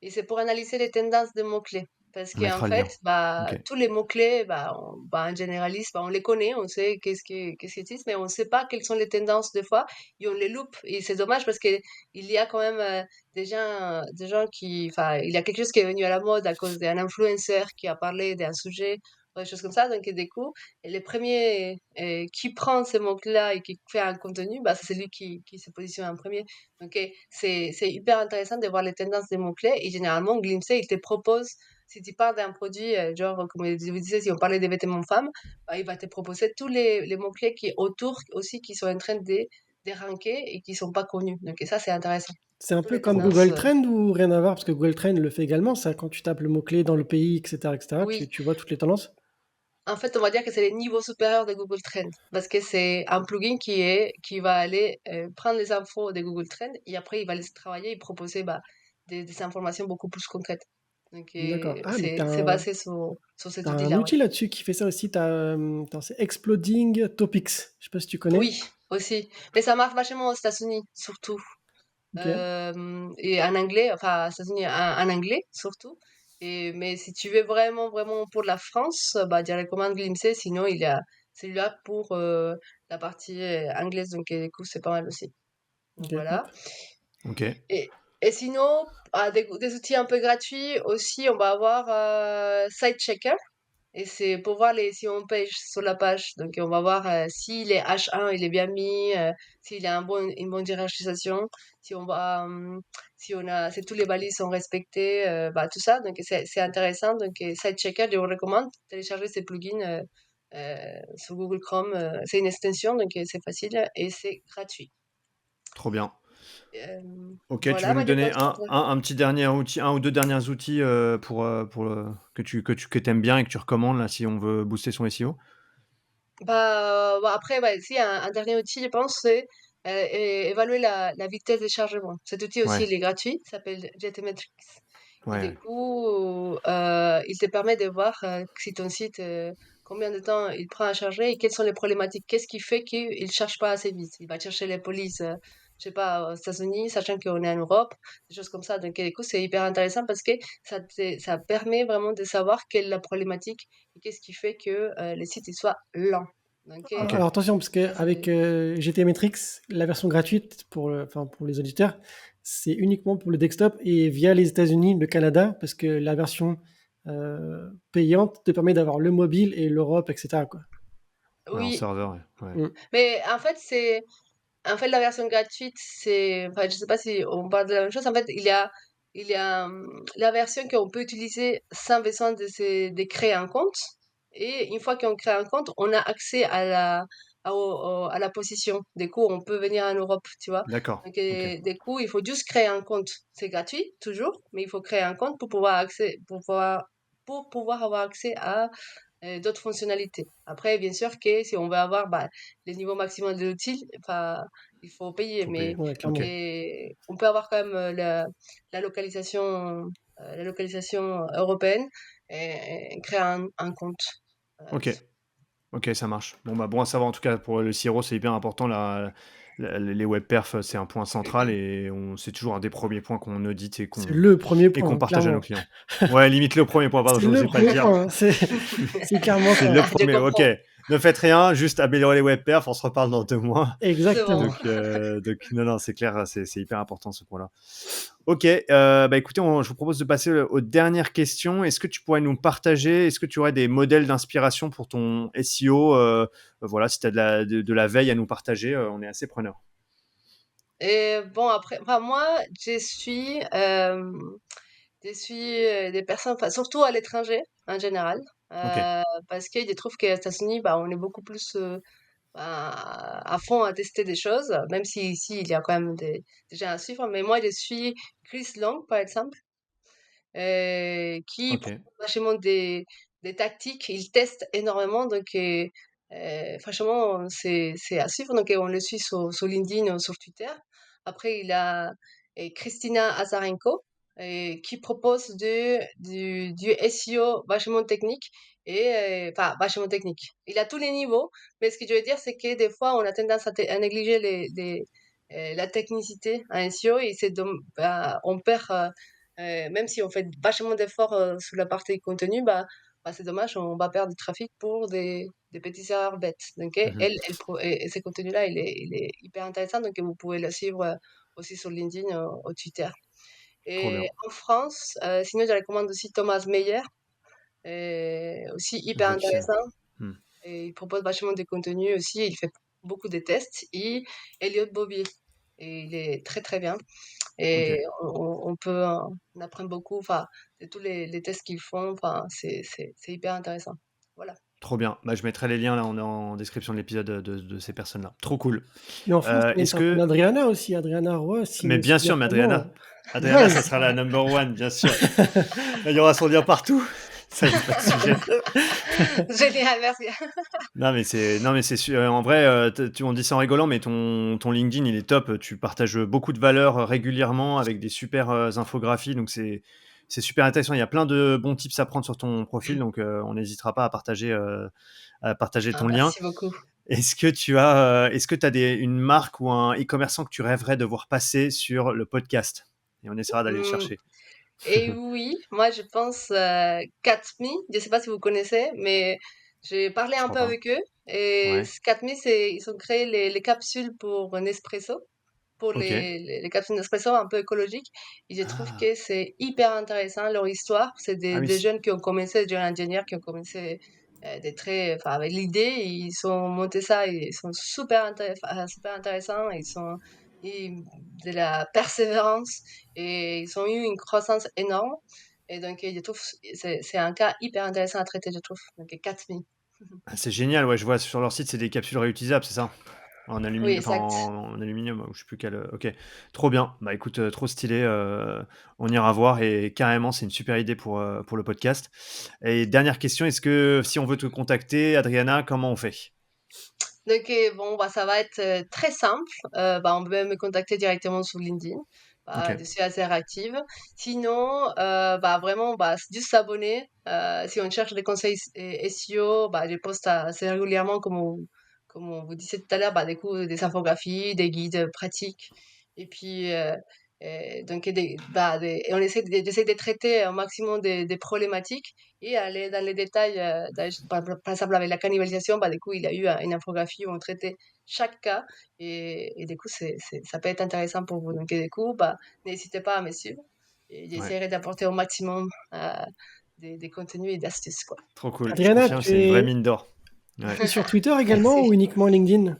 et c'est pour analyser les tendances de mots-clés. Parce On qu'en mettra le fait, lien. bah, Ok. tous les mots-clés, bah, un généraliste, bah, on les connaît, on sait qu'est-ce qu'ils disent, mais on ne sait pas quelles sont les tendances des fois et on les loupe. Et c'est dommage parce que il y a quand même des gens qui, enfin, il y a quelque chose qui est venu à la mode à cause d'un influenceur qui a parlé d'un sujet, ou des choses comme ça. Donc, du coup, et les premiers qui prend ces mots-là et qui fait un contenu, bah, c'est celui qui se positionne en premier. Donc, c'est hyper intéressant de voir les tendances des mots-clés. Et généralement, Glimpse, il te propose, si tu parles d'un produit, genre, comme je vous disais, si on parlait des vêtements femmes, bah, il va te proposer tous les mots-clés qui autour aussi, qui sont en train de ranker et qui sont pas connus. Donc, et ça, c'est intéressant. C'est un Toutes peu les comme tendances. Google Trend ou rien à voir? Parce que Google Trend le fait également, ça, quand tu tapes le mot-clé dans le pays, etc., Oui, tu vois toutes les tendances. en fait, on va dire que c'est les niveaux supérieurs de Google Trends parce que c'est un plugin qui va aller prendre les infos de Google Trends et après il va les travailler et proposer bah, des informations beaucoup plus concrètes. Donc D'accord. Ah, mais c'est basé sur cet t'as un outil-là, ouais. outil là-dessus qui fait ça aussi. Attends, c'est Exploding Topics. Je sais pas si tu connais. Oui, aussi. Mais ça marche vachement aux États-Unis, surtout. Ok. Et en anglais, enfin, aux États-Unis, en anglais, surtout. Mais si tu veux vraiment, vraiment pour la France, bah, je recommande Glimpse. Sinon, il y a celui-là pour la partie anglaise. Donc, du coup, c'est pas mal aussi. Donc, Ok, voilà. top. Ok. Et sinon, des outils un peu gratuits aussi, on va avoir SiteChecker. Et c'est pour voir si on page sur la page. Donc, on va voir si les H1 il est bien mis, s'il a une bonne hiérarchisation, si on va, si tous les balises sont respectées, bah, tout ça. Donc, c'est intéressant. Donc, SiteChecker, je vous recommande de télécharger ces plugins sur Google Chrome. C'est une extension, donc c'est facile et c'est gratuit. Trop bien. Ok, tu veux Voilà, nous moi je donner pense qu'on peut. un petit dernier outil, un ou deux derniers outils que t'aimes bien et que tu recommandes là si on veut booster son SEO? Bah, après, si, un dernier outil, je pense, c'est et évaluer la vitesse de chargement. Cet outil aussi, Ouais, il est gratuit, il s'appelle GTmetrix. Et du ouais, coup, il te permet de voir si ton site, combien de temps il prend à charger et quelles sont les problématiques. Qu'est-ce qui fait qu'il ne charge pas assez vite? Il va chercher les polices, je sais pas, aux États-Unis, sachant qu'on est en Europe, des choses comme ça. Donc, du coup, c'est hyper intéressant parce que ça permet vraiment de savoir quelle est la problématique et qu'est-ce qui fait que les sites ils soient lents. Donc, ok, Alors attention, parce ça, qu'avec c'est... GT Matrix, la version gratuite enfin, pour les auditeurs, c'est uniquement pour le desktop et via les États-Unis, le Canada, parce que la version payante te permet d'avoir le mobile et l'Europe, etc., quoi. ouais, en Oui, serveur, ouais, ouais. Mm. mais en fait, la version gratuite, enfin, je sais pas si on parle de la même chose. En fait, la version qu'on peut utiliser sans besoin de créer un compte. Et une fois qu'on crée un compte, on a accès à la position. Du coup, on peut venir en Europe, tu vois. D'accord, Donc, ok, du coup, il faut juste créer un compte. C'est gratuit, toujours, mais il faut créer un compte pour pouvoir avoir accès à d'autres fonctionnalités. Après, bien sûr que si on veut avoir les niveaux maximum de l'outil, enfin, il faut payer, faut mais payer. Ouais, Ok, clairement. on peut avoir quand même la localisation européenne et créer un compte. ok. Ok, ça marche. Bon à savoir en tout cas pour le sirop, c'est hyper important. Les web perfs, c'est un point central et c'est toujours un des premiers points qu'on audite et C'est le premier qu'on point, partage à nos clairement. clients. Ouais, limite le premier point, pardon, C'est je le n'osais pas le premier dire. point, hein. C'est clairement C'est ça. le Je premier. Ok, comprends. ne faites rien, juste améliorer les web perfs, on se reparle dans 2 mois. C'est bon. Exactement. Donc non, c'est clair, c'est hyper important ce point-là. Ok, bah écoutez, je vous propose de passer aux dernières questions. Est-ce que tu pourrais nous partager, est-ce que tu aurais des modèles d'inspiration pour ton SEO, voilà, si tu as de la veille à nous partager, on est assez preneur. Et bon, après, enfin, moi, je suis des personnes, enfin, surtout à l'étranger, en général, Ok. parce que je trouve qu'aux États-Unis, on est beaucoup plus à fond à tester des choses, même si ici, il y a quand même des gens à suivre. Mais moi, je suis Chris Long, par exemple, qui Ok. propose vachement des tactiques. Il teste énormément, donc franchement, c'est à suivre. Donc on le suit sur LinkedIn ou sur Twitter. Après, il a Christina Azarenko, qui propose du SEO vachement technique enfin vachement technique. Il a tous les niveaux, mais ce que je veux dire, c'est que des fois, on a tendance à négliger la technicité en SEO et on perd même si on fait vachement d'efforts sur la partie contenu, c'est dommage, on va perdre du trafic pour des petites erreurs bêtes. Donc, Mhm. et ce contenu-là, il est hyper intéressant, donc vous pouvez le suivre aussi sur LinkedIn ou Twitter. Trop Et bien. en France, sinon, je recommande aussi Thomas Meyer, aussi Je hyper vois qui c'est. intéressant. Hmm. Et il propose vachement de contenu aussi, il fait beaucoup de tests. Et Elliot Bobbier, et il est très très bien. Ok. Et on apprend beaucoup, enfin, de tous les tests qu'ils font, enfin, c'est hyper intéressant. Voilà. Trop bien. Bah, je mettrai les liens là en description de l'épisode de ces personnes-là. Trop cool. Mais en France, il y a une Est-ce certaine que Adriana aussi, Adriana Roy, si Mais mes bien souvenirs sûr, mais sont bons. Adriana, ça Yes. sera la number one, bien sûr. Il y aura son lien partout. Ça, y a pas de sujet. Génial, merci. Non, mais c'est sûr. En vrai, on dit ça en rigolant, mais ton LinkedIn, il est top. Tu partages beaucoup de valeurs régulièrement avec des super infographies. Donc, c'est super intéressant. Il y a plein de bons tips à prendre sur ton profil. Donc, on n'hésitera pas à partager Ah, ton lien. merci beaucoup. Est-ce que tu as une marque ou un e-commerçant que tu rêverais de voir passer sur le podcast? Et on essaiera d'aller le Hum, chercher. Et oui, moi je pense Catme, je sais pas si vous connaissez, mais j'ai parlé Je un crois peu pas. avec eux. Et Ouais. Catme, ils ont créé les capsules pour Nespresso, pour Ok. les capsules Nespresso un peu écologiques. Et je trouve Ah, que c'est hyper intéressant leur histoire. C'est ah des oui. jeunes qui ont commencé, des jeunes ingénieurs qui ont commencé enfin, avec l'idée. Ils ont monté ça, et ils sont super intéressants. De la persévérance et ils ont eu une croissance énorme. Et donc, je trouve c'est un cas hyper intéressant à traiter, je trouve. Donc, 4000. Ah, c'est génial. Ouais, je vois sur leur site, c'est des capsules réutilisables, c'est ça? En Oui, aluminium, enfin exact. en aluminium, ou je sais plus quel. Ok, trop bien. Bah écoute, trop stylé. On ira voir et carrément, c'est une super idée pour le podcast. Et dernière question, est-ce que si on veut te contacter, Adriana, comment on fait? Donc, bon, bah, ça va être très simple. Bah, on peut même me contacter directement sur LinkedIn. Ok, Bah, je suis assez réactive. Sinon, bah, vraiment, bah, c'est juste s'abonner. Si on cherche des conseils SEO, bah, je poste assez régulièrement, comme on vous disait tout à l'heure, bah, du coup, des infographies, des guides pratiques. Et puis, donc, et on j'essaie de traiter un maximum des problématiques et aller dans les détails. Par exemple, avec la cannibalisation, bah, du coup, il y a eu une infographie où on traitait chaque cas et du coup, ça peut être intéressant pour vous. Donc, et du coup, bah, n'hésitez pas à me suivre et ouais, j'essaierai d'apporter au maximum des contenus et d'astuces, quoi. trop cool. Je Adriana, confirme, c'est une vraie mine d'or. Ouais. tu es sur Twitter également Merci. ou uniquement LinkedIn?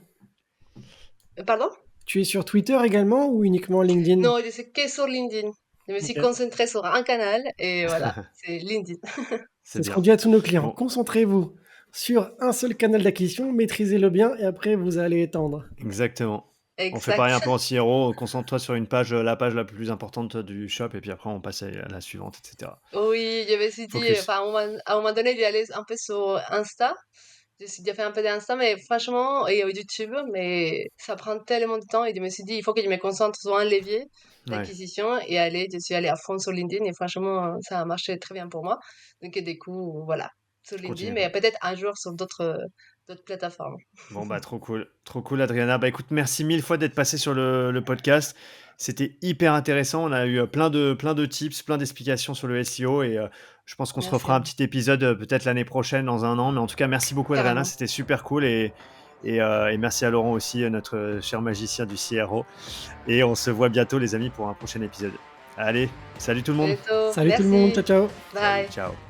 Pardon? Tu es sur Twitter également ou uniquement LinkedIn? Non, je suis que sur LinkedIn. Je me suis Ok. concentrée sur un canal et voilà, c'est LinkedIn. C'est C'est ce qu'on bien. dit à tous nos clients. Bon, Concentrez-vous sur un seul canal d'acquisition, maîtrisez-le bien et après vous allez étendre. exactement. On fait pareil un Exact. peu en CRO, concentre-toi sur une page, la page la plus importante du shop, et puis après on passe à la suivante, etc. Oui, je me suis dit, Focus. enfin, à un moment donné, j'y allais un peu sur Insta. Je suis déjà fait un peu d'Insta, mais franchement, et YouTube, mais ça prend tellement de temps et je me suis dit, il faut que je me concentre sur un levier Ouais, d'acquisition et je suis allée à fond sur LinkedIn et franchement, ça a marché très bien pour moi. Donc, et du coup, voilà, sur LinkedIn, continue. mais peut-être un jour sur d'autres plateformes. Bon, bah, trop cool, Adriana. Bah, écoute, merci mille fois d'être passé sur le podcast. C'était hyper intéressant. On a eu plein de tips, plein d'explications sur le SEO, et je pense qu'on se Merci refera à un vous, petit épisode peut-être l'année prochaine, dans un an. Mais en tout cas, merci beaucoup, Adriana. carrément. C'était super cool, et merci à Laurent aussi, notre cher magicien du CRO. Et on se voit bientôt, les amis, pour un prochain épisode. Allez, salut tout le monde. À bientôt. Salut tout le monde, ciao Merci. ciao! Salut, Bye. ciao.